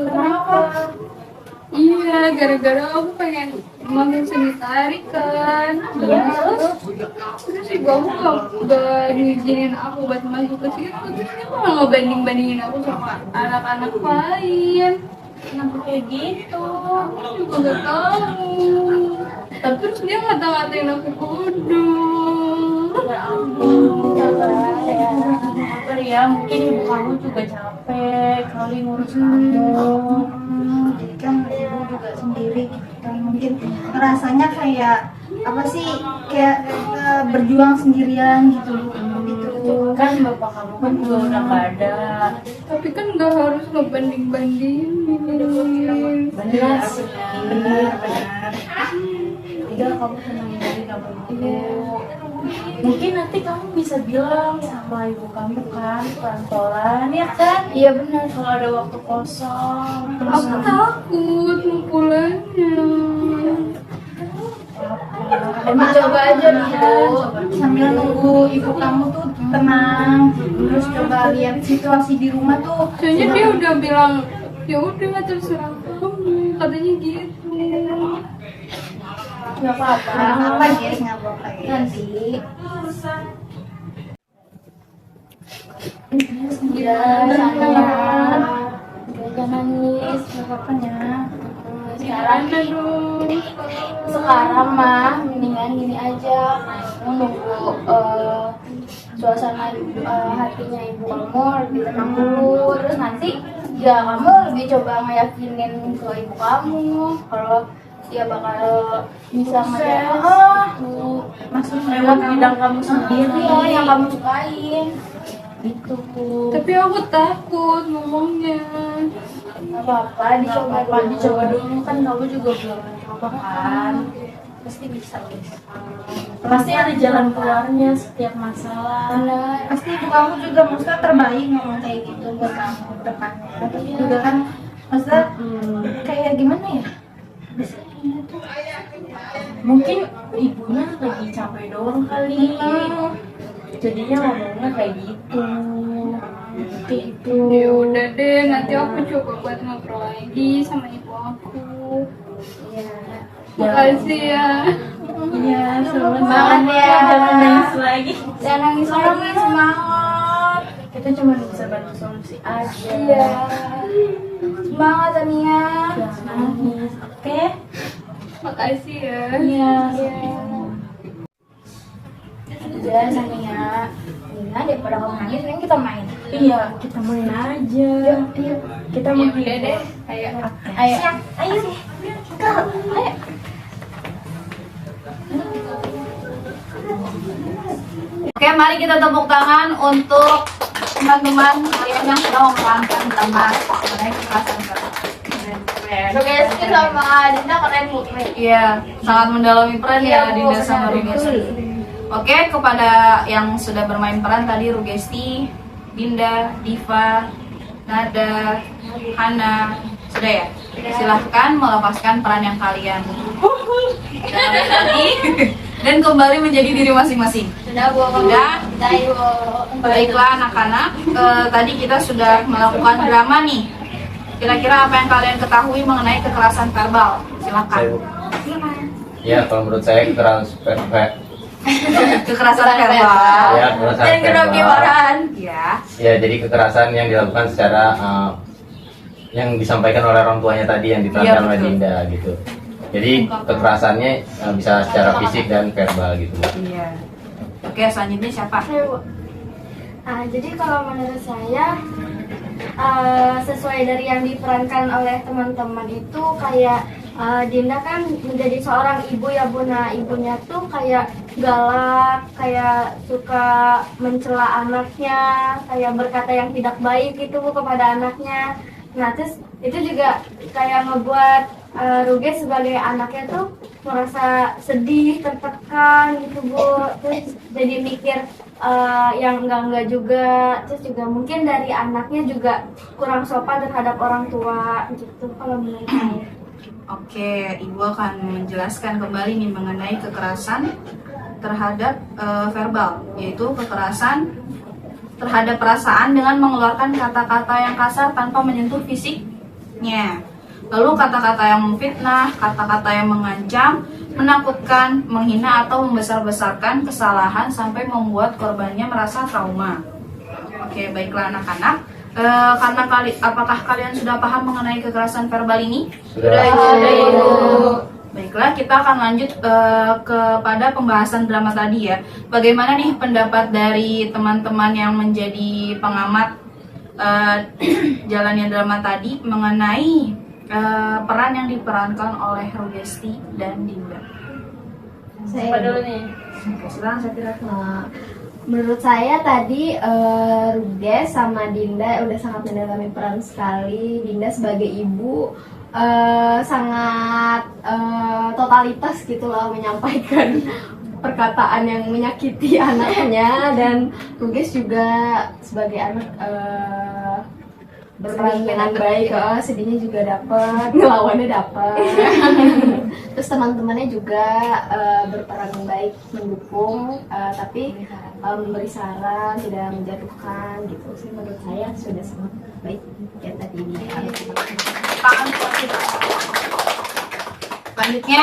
Kenapa? Iya, gara-gara aku pengen ngambil seni tari kan. Iya. Terus ibu aku gak ngizinin aku buat masuk ke situ. Terus dia malah ngebanding-bandingin aku sama anak-anak lain. Kenapa kayak gitu? Aku juga gak tahu. Tapi terus dia ngata-ngatain aku bodoh. Ya ampun, sabar ya. Mungkin ibu kamu juga capek kali ngurus kamu. Jadi kan ibu juga sendiri gitu. Mungkin rasanya kayak apa sih, kayak berjuang sendirian gitu Kan bapak kamu kan juga udah gak ada. Tapi kan gak harus ngebanding-bandingin. Benar sih, benar. Udah, kamu tenang diri, gak perlu. Mungkin nanti kamu bisa bilang sama ibu kamu kan pelan-pelan ya kan? Iya benar. Kalau ada waktu kosong. Aku takut mau pulangnya. coba aja Bu, sambil nunggu ibu kamu tuh tenang, terus coba lihat situasi di rumah tuh. Soalnya dia udah bilang ya udah terserah kamu, katanya gitu. Nggak apa-apa guys, nggak apa-apa ya. Nanti jangan nangis, nggak apa-apa ya. Sekarang dong. Sekarang mah mendingan gini aja, nunggu suasana hatinya ibu kamu lebih tenang dulu, terus nanti ya kamu lebih coba ngeyakinin ke ibu kamu kalau dia bakal bisa masuk lewat bidang kamu sendiri yang kamu sukain itu. Tapi aku takut ngomongnya. nggak apa-apa Dicoba dulu kan, kamu juga belum coba kan, pasti bisa guys. Pasti ada jalan keluarnya setiap masalah. Pasti ibu kamu juga maksudnya terbaik ngomong kayak gitu buat kamu ke depannya. Tapi juga kan maksudnya kayak gimana ya? Mungkin ibunya lagi capek doang kali, jadinya ngomongnya kayak gitu. Ya udah deh, nanti aku coba buat ngobrol lagi sama ibu aku. Makasih ya. Iya, Semangat ya. Jangan nangis lagi. Jangan nangis lagi, semangat. Kita cuma bisa bantu solusi aja. Iya. Semangat Tania. Jangan nangis, oke? Makasih ya. Iya. Udah Tania. Nina daripada kamu nangis, mending kita main. Iya, kita main aja. Ayo. Kita Ya mau udah deh. Ayo. Ayo. Ayo. Ayo. Oke, mari kita tepuk tangan untuk teman-teman kalian yang sudah memerankan drama mengenai kekerasan verbal. Rugesti sama Dinda keren Bu. Iya, sangat mendalami peran ya Bu, Dinda sama benar. Rugesti. Oke, kepada yang sudah bermain peran tadi Rugesti, Dinda, Diva, Nada, Hana, sudah ya? Silahkan melepaskan peran yang kalian tadi dan kembali menjadi diri masing-masing. Sudah Bu. Sudah? Ayo. Baiklah anak-anak, tadi kita sudah melakukan drama nih. Kira-kira apa yang kalian ketahui mengenai kekerasan verbal? Silakan. Ya, kalau menurut saya Kekerasan verbal. Ya, kekerasan Dan verbal. Ya. Ya, jadi kekerasan yang dilakukan secara yang disampaikan oleh orang tuanya tadi yang diterangkan Iya, oleh betul. Dinda gitu. Jadi kekerasannya bisa secara fisik dan verbal gitu. Iya. Oke, selanjutnya siapa? Jadi kalau menurut saya sesuai dari yang diperankan oleh teman-teman itu kayak Dinda kan menjadi seorang ibu ya Bu. Nah, ibunya tuh kayak galak, kayak suka mencela anaknya, kayak berkata yang tidak baik gitu Bu kepada anaknya. Nah, terus itu juga kayak ngebuat Ruges sebagai anaknya tuh merasa sedih, tertekan gitu Bu. Terus jadi mikir yang enggak juga. Terus juga mungkin dari anaknya juga kurang sopan terhadap orang tua gitu kalau menurut saya. Oke, Ibu akan menjelaskan kembali nih mengenai kekerasan terhadap verbal, yaitu kekerasan terhadap perasaan dengan mengeluarkan kata-kata yang kasar tanpa menyentuh fisiknya. Lalu kata-kata yang memfitnah, kata-kata yang mengancam, menakutkan, menghina atau membesar-besarkan kesalahan sampai membuat korbannya merasa trauma. Oke, baiklah anak-anak. Apakah kalian sudah paham mengenai kekerasan verbal ini? Sudah. Ibu. Baiklah, kita akan lanjut kepada pembahasan drama tadi ya. Bagaimana nih pendapat dari teman-teman yang menjadi pengamat jalannya drama tadi mengenai peran yang diperankan oleh Rugesti dan Dinda? Siapa dulu nih? Oke, silakan Safira. Menurut saya tadi Ruges sama Dinda udah sangat mendalami peran sekali. Dinda sebagai ibu sangat totalitas gitu loh menyampaikan perkataan yang menyakiti anaknya, dan Ruges juga sebagai anak berperan dengan baik, sedihnya juga dapat, ngelawannya dapat. Terus teman-temannya juga berperan baik, mendukung, tapi memberi saran, tidak menjatuhkan gitu sih. Menurut saya sudah sangat baik yang tadi Tangan kita. Selanjutnya,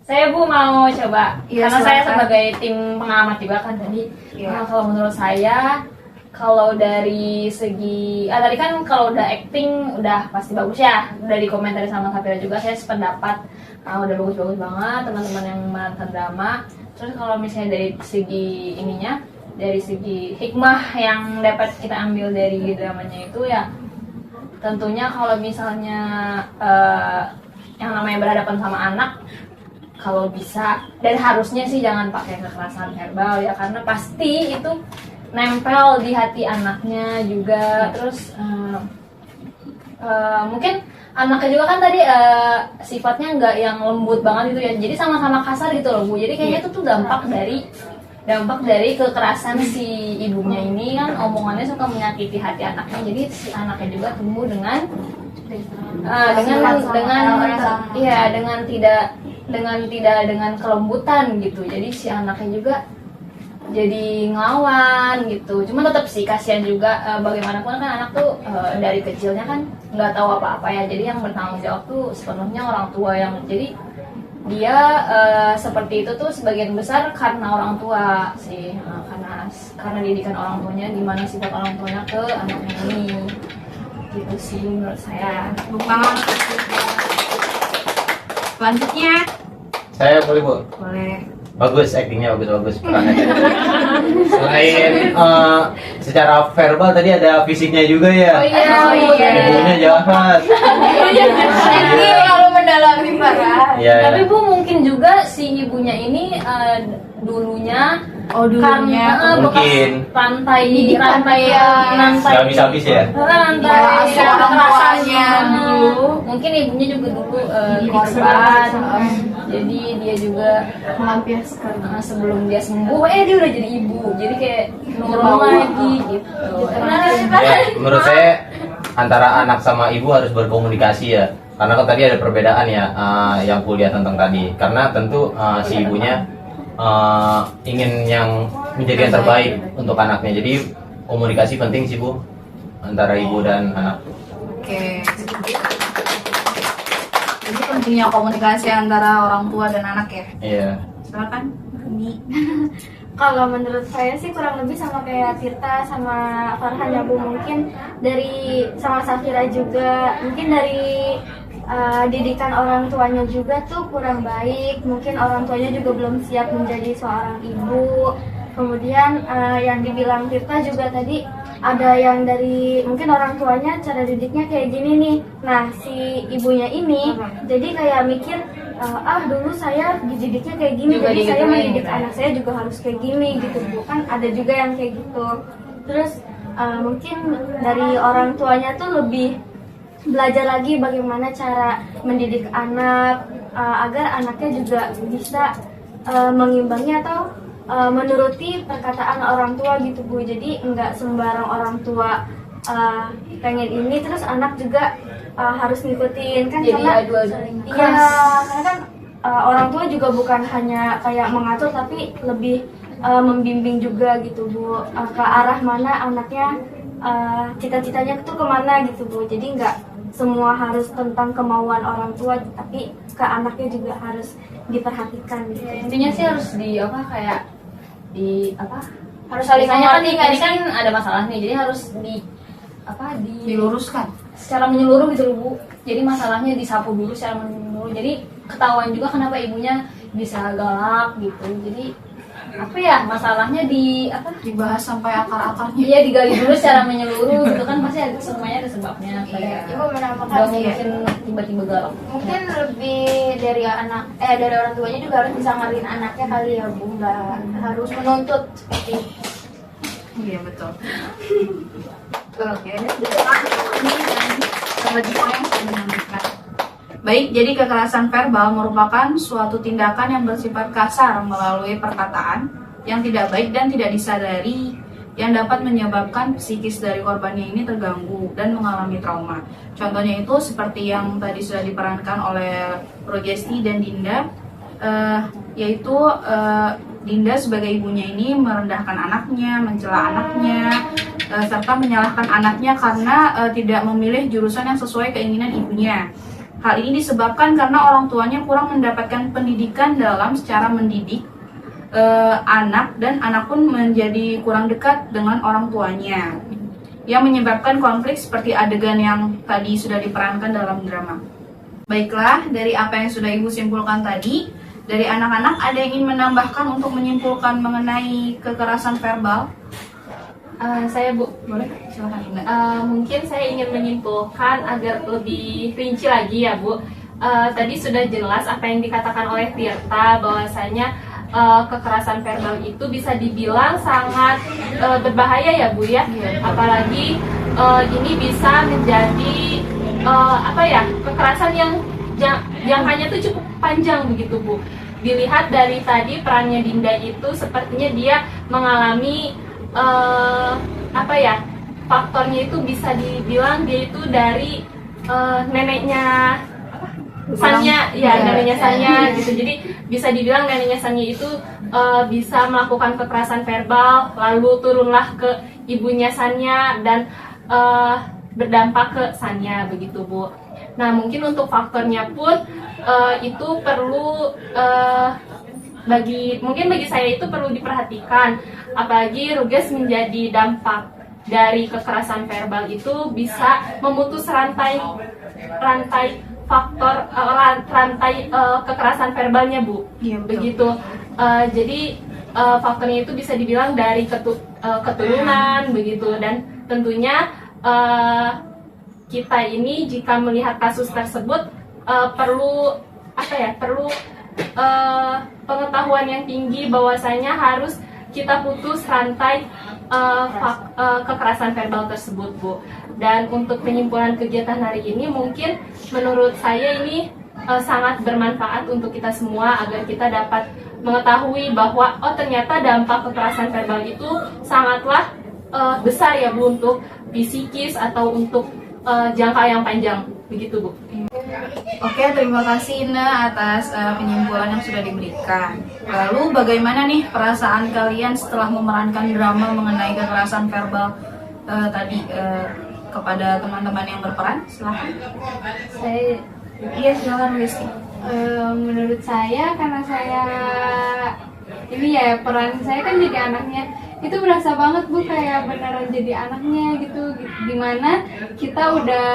Saya Bu mau coba, Iya, karena saya silakan. sebagai tim pengamat juga kan tadi. Iya. Kalau menurut saya, kalau dari segi, tadi kan kalau udah acting udah pasti bagus ya. Udah dikomentari sama Safira juga, saya sependapat udah bagus-bagus banget teman-teman yang menonton drama. Terus kalau misalnya dari segi ininya, dari segi hikmah yang dapat kita ambil dari dramanya itu ya, tentunya kalau misalnya yang namanya berhadapan sama anak, kalau bisa dan harusnya sih jangan pakai kekerasan verbal ya, karena pasti itu nempel di hati anaknya juga. Terus mungkin anaknya juga kan tadi sifatnya nggak yang lembut banget gitu ya, jadi sama-sama kasar gitu loh Bu. Jadi kayaknya itu tuh dampak dari kekerasan si ibunya ini kan, omongannya suka menyakiti hati anaknya, jadi si anaknya juga tumbuh dengan dengan kelembutan gitu. Jadi si anaknya juga jadi ngelawan gitu. Cuma tetap sih kasihan juga, bagaimanapun kan anak tuh dari kecilnya kan nggak tahu apa-apa ya. Jadi yang bertanggung jawab tuh sepenuhnya orang tua, yang jadi dia seperti itu tuh sebagian besar karena orang tua sih, karena didikan orang tuanya, gimana sifat orang tuanya ke anaknya ini. Gitu sih menurut saya. Banget. Selanjutnya Saya boleh Bu? boleh. Bagus, actingnya bagus perannya. Selain secara verbal tadi ada fisiknya juga ya. Oh iya. Ibunya jahat. Ini kalau mendalami parah. Iya. Tapi Bu mungkin juga si ibunya ini dulunya Dulunya Mungkin. rantai Nggak bisa habis ya. Asuh orang tuanya dulu. Mungkin ibunya juga dulu korban, jadi dia juga Melampiaskan. sebelum dia sembuh dia udah jadi ibu, jadi kayak nurun lagi gitu. Ya, menurut saya antara anak sama ibu harus berkomunikasi ya. Karena kan tadi ada perbedaan ya, yang kuliah tentang tadi. Karena tentu si ibunya ingin yang menjadi yang terbaik untuk anaknya. Jadi komunikasi penting sih Bu, antara ibu dan anak. Oke. Jadi pentingnya komunikasi antara orang tua dan anak ya. Iya. Silakan. Kalau menurut saya sih kurang lebih sama kayak Tirta sama Farhan ya Bu. Mungkin dari sama Safira juga, mungkin dari didikan orang tuanya juga tuh kurang baik. Mungkin orang tuanya juga belum siap menjadi seorang ibu. Kemudian yang dibilang Tirta juga tadi, ada yang dari mungkin orang tuanya cara didiknya kayak gini nih. Nah si ibunya ini jadi kayak mikir, dulu saya dididiknya kayak gini, Juga jadi saya digituin, mendidik gitu ya. anak saya juga harus kayak gini gitu Bu. Kan ada juga yang kayak gitu. Terus mungkin dari orang tuanya tuh lebih belajar lagi bagaimana cara mendidik anak agar anaknya juga bisa mengimbangi atau menuruti perkataan orang tua gitu Bu. Jadi nggak sembarang orang tua pengen ini terus anak juga harus ngikutin kan. Jadi karena adu-adu iya, keras. karena kan orang tua juga bukan hanya kayak mengatur tapi lebih membimbing juga gitu Bu, ke arah mana anaknya cita-citanya tuh kemana gitu Bu. Jadi nggak semua harus tentang kemauan orang tua, tapi ke anaknya juga harus diperhatikan gitu. Intinya sih harus harus saling misalnya kan mengerti, ini kan ada masalah nih, jadi harus Diluruskan. secara menyeluruh gitu loh Bu. Jadi masalahnya disapu dulu secara menyeluruh, jadi ketahuan juga kenapa ibunya bisa galak gitu. Jadi masalahnya Dibahas sampai akar-akarnya. iya digali dulu secara menyeluruh gitu kan, pasti semuanya ada sebabnya. Ibu menambahkan Gak sih ya. mungkin tiba-tiba galak. Mungkin lebih dari dari orang tuanya juga harus bisa ngalihin anaknya kali ya Bu, nggak harus menuntut seperti itu. Iya betul. Oke. Selanjutnya yang saya menyampaikan. Baik, jadi kekerasan verbal merupakan suatu tindakan yang bersifat kasar melalui perkataan yang tidak baik dan tidak disadari, yang dapat menyebabkan psikis dari korbannya ini terganggu dan mengalami trauma. Contohnya itu seperti yang tadi sudah diperankan oleh Rogesti dan Dinda, yaitu Dinda sebagai ibunya ini merendahkan anaknya, mencela anaknya, serta menyalahkan anaknya karena tidak memilih jurusan yang sesuai keinginan ibunya. Hal ini disebabkan karena orang tuanya kurang mendapatkan pendidikan dalam secara mendidik anak, dan anak pun menjadi kurang dekat dengan orang tuanya, yang menyebabkan konflik seperti adegan yang tadi sudah diperankan dalam drama. Baiklah, dari apa yang sudah Ibu simpulkan tadi, Dari anak-anak ada yang ingin menambahkan untuk menyimpulkan mengenai kekerasan verbal? Saya Bu, Boleh, silakan Dinda. mungkin saya ingin menyimpulkan agar lebih rinci lagi ya Bu. Tadi sudah jelas apa yang dikatakan oleh Tirta bahwasanya kekerasan verbal itu bisa dibilang sangat berbahaya ya Bu ya. Apalagi ini bisa menjadi kekerasan yang jangkanya tuh cukup panjang begitu Bu. Dilihat dari tadi perannya Dinda itu sepertinya dia mengalami faktornya itu bisa dibilang dia itu dari neneknya Sanya, neneknya Sanya gitu. Jadi bisa dibilang neneknya Sanya itu bisa melakukan kekerasan verbal, lalu turunlah ke ibunya Sanya dan berdampak ke Sanya begitu Bu. Nah mungkin untuk faktornya pun itu perlu bagi saya itu perlu diperhatikan, apalagi Ruges menjadi dampak dari kekerasan verbal itu bisa memutus rantai kekerasan verbalnya Bu. Iya, betul. Begitu. Jadi faktornya itu bisa dibilang dari keturunan begitu, dan tentunya kita ini jika melihat kasus tersebut perlu pengetahuan yang tinggi bahwasanya harus kita putus rantai kekerasan verbal tersebut Bu. Dan untuk penyimpulan kegiatan hari ini mungkin menurut saya ini sangat bermanfaat untuk kita semua agar kita dapat mengetahui bahwa ternyata dampak kekerasan verbal itu sangatlah besar ya Bu, untuk psikis atau untuk jangka yang panjang begitu Bu. Oke, terima kasih Ina atas penyimpulan yang sudah diberikan. Lalu bagaimana nih perasaan kalian setelah memerankan drama mengenai kekerasan verbal tadi kepada teman-teman yang berperan? Silahkan. Silakan Rizky. Menurut saya karena saya peran saya kan jadi anaknya, itu berasa banget Bu, kayak beneran jadi anaknya gitu, dimana kita udah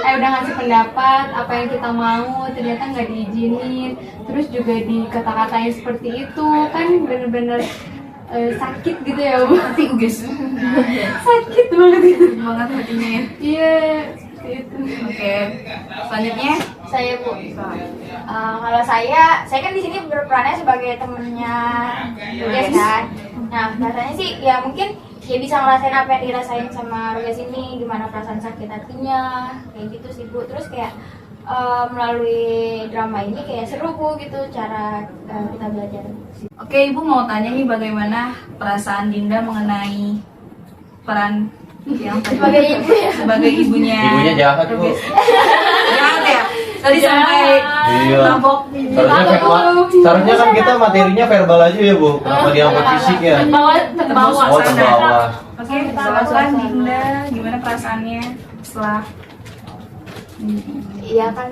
ngasih pendapat apa yang kita mau, ternyata nggak diizinin, terus juga dikata-katain seperti itu, kan bener-bener sakit gitu ya Bu. Guys. Sakit banget gitu. Banget hatinya ya. Iya, itu. Oke. Selanjutnya Saya Bu. Kalau saya kan di sini berperannya sebagai temennya Ruges kan. Nah, rasanya sih ya mungkin ya bisa ngerasain apa yang dirasain sama Ruges ini, gimana perasaan sakit hatinya, kayak gitu sih Bu. Terus kayak melalui drama ini kayak seru Bu gitu cara kita belajar. Oke, Ibu mau tanya nih bagaimana perasaan Dinda mengenai peran yang Sebagai ibu ya. sebagai ibunya. Ibunya jahat Bu. Jahat ya. Tadi sampai Iya. mabok. Seharusnya kan kita materinya verbal aja ya Bu. Kenapa diangkat fisiknya? Terbawa Oh, terbawa. Oke, silakan Dinda, gimana perasaannya setelah Iya kan,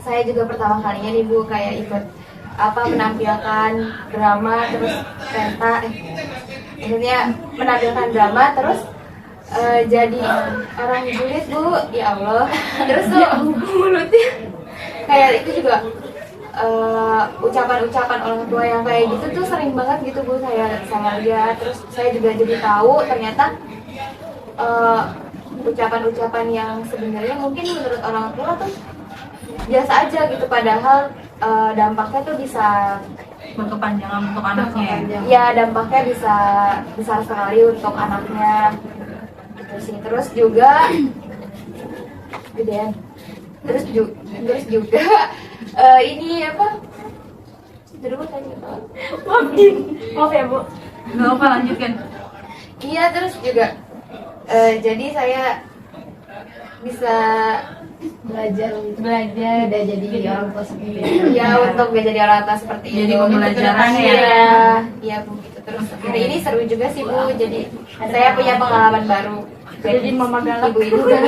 saya juga pertama kalinya nih Bu kayak ikut menampilkan drama, terus maksudnya menampilkan drama terus jadi orang julid Bu, ya Allah. Terus tuh mulutnya kayak itu juga ucapan-ucapan orang tua yang kayak gitu tuh sering banget gitu Bu, saya lihat. Terus saya juga jadi tahu ternyata ucapan-ucapan yang sebenarnya mungkin menurut orang tua tuh biasa aja gitu, padahal dampaknya tuh bisa berkepanjangan untuk anaknya? ya dampaknya bisa besar sekali untuk anaknya gitu sih. Terus juga gedean, terus juga ini apa terus tadi Maaf ya Bu. Nggak apa, lanjutkan. iya, terus juga jadi saya bisa belajar udah jadi orang tua seperti itu ya, untuk gak jadi orang tua seperti Jadi itu pembelajaran ya. Iya Bu gitu. Terus hari ini seru juga sih Bu, jadi saya punya pengalaman baru jadi mama galak ibu kan.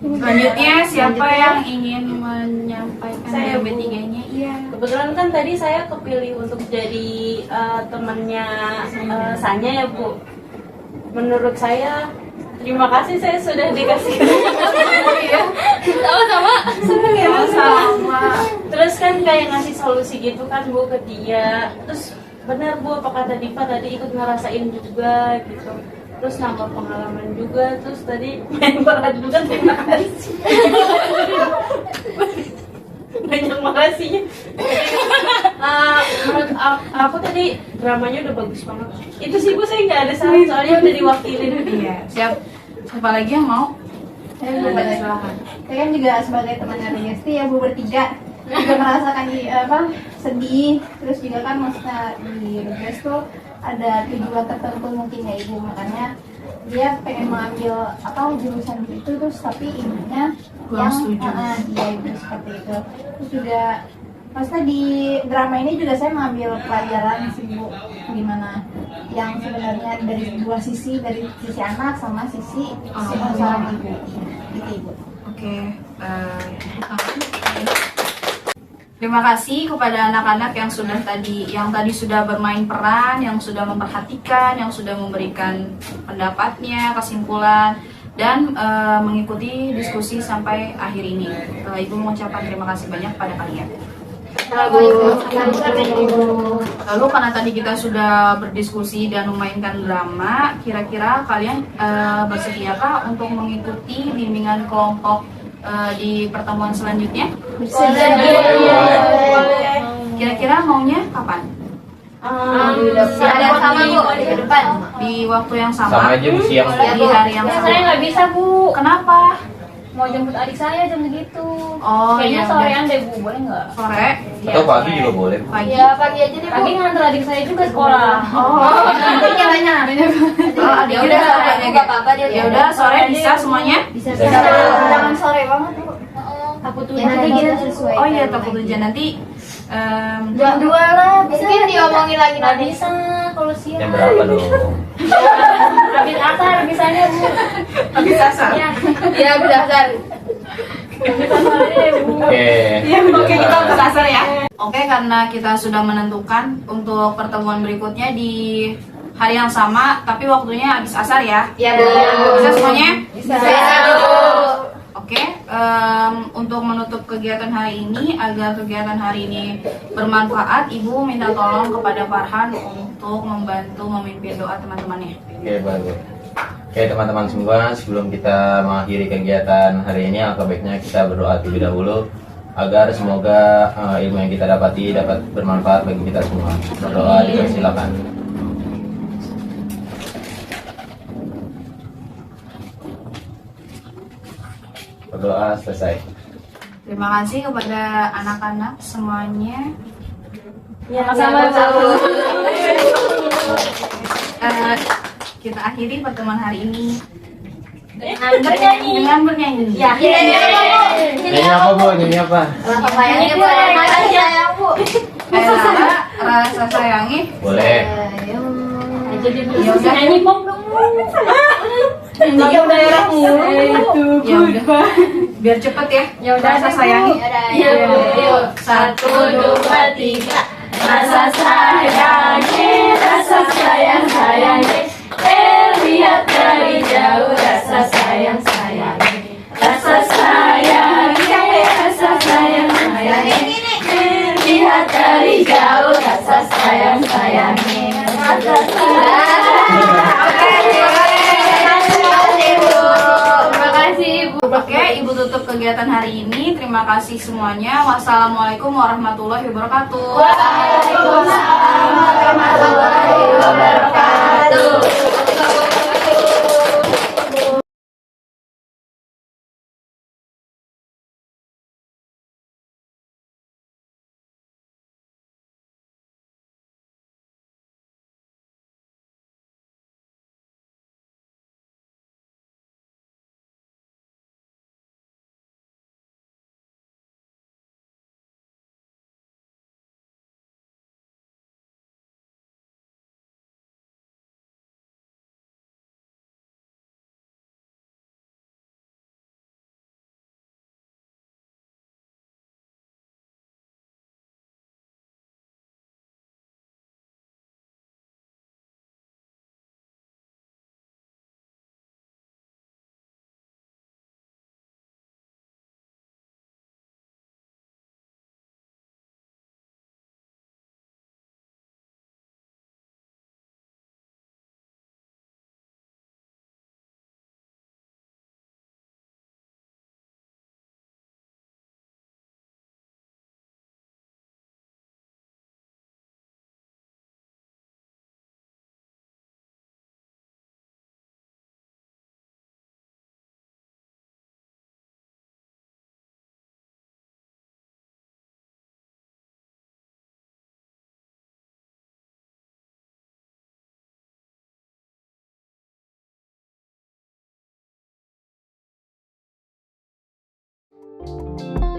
Selanjutnya siapa yang ingin menyampaikan Saya, Bu. bertiganya? Iya. Kebetulan kan tadi saya kepilih untuk jadi temannya Sanya ya Bu. Menurut saya Terima kasih saya sudah dikasih. Sama-sama. Seneng ya sama. Terus kan kayak ngasih solusi gitu kan Bu ke dia. Terus benar Bu apa kata Diva tadi ikut ngerasain juga gitu. Terus nambah pengalaman juga. Terus tadi main berat juga, terima kasih. Banyak makasihnya. Menurut aku tadi dramanya udah bagus banget. Itu sih Bu, saya nggak ada salah soalnya udah diwakilin. Iya, siap. Siapa lagi yang mau? Saya juga, saya kan juga sebagai temannya Resti ya Bu bertiga juga merasakan sedih, terus juga kan maksudnya di Reges tuh ada tujuan tertentu mungkin ya Ibu, makanya dia pengen mengambil jurusan itu, terus tapi ibunya Kurang yang setuju. iya Ibu seperti itu. Terus juga maksudnya di drama ini juga saya mengambil pelajaran sih Bu, gimana yang sebenarnya dari dua sisi, dari sisi anak sama sisi seorang ibu gitu Ibu. Oke, terima kasih kepada anak-anak yang tadi sudah bermain peran, yang sudah memperhatikan, yang sudah memberikan pendapatnya, kesimpulan, dan mengikuti diskusi sampai akhir ini. Ibu mengucapkan terima kasih banyak pada kalian. Lalu karena tadi kita sudah berdiskusi dan memainkan drama, kira-kira kalian bersediakah untuk mengikuti bimbingan kelompok di pertemuan selanjutnya? Kira-kira maunya kapan? Sama Bu di depan. Di waktu yang Sama sama? aja Bu, siang. Di hari yang Saya sama? nggak bisa Bu. Kenapa? Mau jemput adik saya jam segitu. Oh, Kayaknya iya, sorean deh Bu, boleh nggak? Sore? Atau pagi juga boleh Bu. Pagi? Ya pagi aja deh Bu. Pagi nganter adik saya juga sekolah. Oh, Nantinya banyak. oh ada Ya udah udah sore sore nggak apa-apa dia. Ya udah sore bisa semuanya? Bisa. Bisa. Jangan sore banget Bu. Takut Ya nanti kita sesuai. Oh iya, takut hujan nanti. Jam 2 lah. Mungkin diomongin lagi Nggak nanti. bisa kalau siang. Yang berapa dong? Habis asar bisanya Bu. Habis asar. Ya, Ya udah Sar. habis asar deh Bu. Oke. Oke, kita habis asar ya. Oke, karena kita sudah menentukan untuk pertemuan berikutnya di hari yang sama, tapi waktunya habis asar ya. Ya Bu. Bisa semuanya? Bisa Bu. Oke, untuk menutup kegiatan hari ini, agar kegiatan hari ini bermanfaat, Ibu minta tolong kepada Farhan untuk membantu memimpin doa teman-temannya. Oke, bagus. Oke, teman-teman semua, sebelum kita mengakhiri kegiatan hari ini, alangkah baiknya kita berdoa terlebih dahulu agar semoga ilmu yang kita dapati dapat bermanfaat bagi kita semua. Berdoa, dipersilakan. Berdoa selesai. Terima kasih kepada anak-anak semuanya. Ya, Sama-sama Bu. Eh, kita akhiri pertemuan hari ini Bernyanyi. dengan bernyanyi. Ya. Nyanyi apa Bu? Nyanyi apa? Sayangnya Bu. Sayang Bu. Rasa sayangi. Boleh. Jadi Ya udah. nyanyi pop dong. Tiga daerah mulu. Ya udah. Biar cepet ya. Ya udah, Rasa sayangi. Iya Bu. Yuk. 1, 2, 3. Rasa sayangi, rasa sayang sayangi. Lihat dari jauh, rasa sayang sayangi. Rasa sayangi, rasa sayang sayangi. Lihat dari jauh, rasa sayang sayangi. Rasa Terima kasih Bu. Oke, Ibu tutup kegiatan hari ini. Terima kasih semuanya. Wassalamualaikum warahmatullahi wabarakatuh. Waalaikumsalam warahmatullahi wabarakatuh. Thank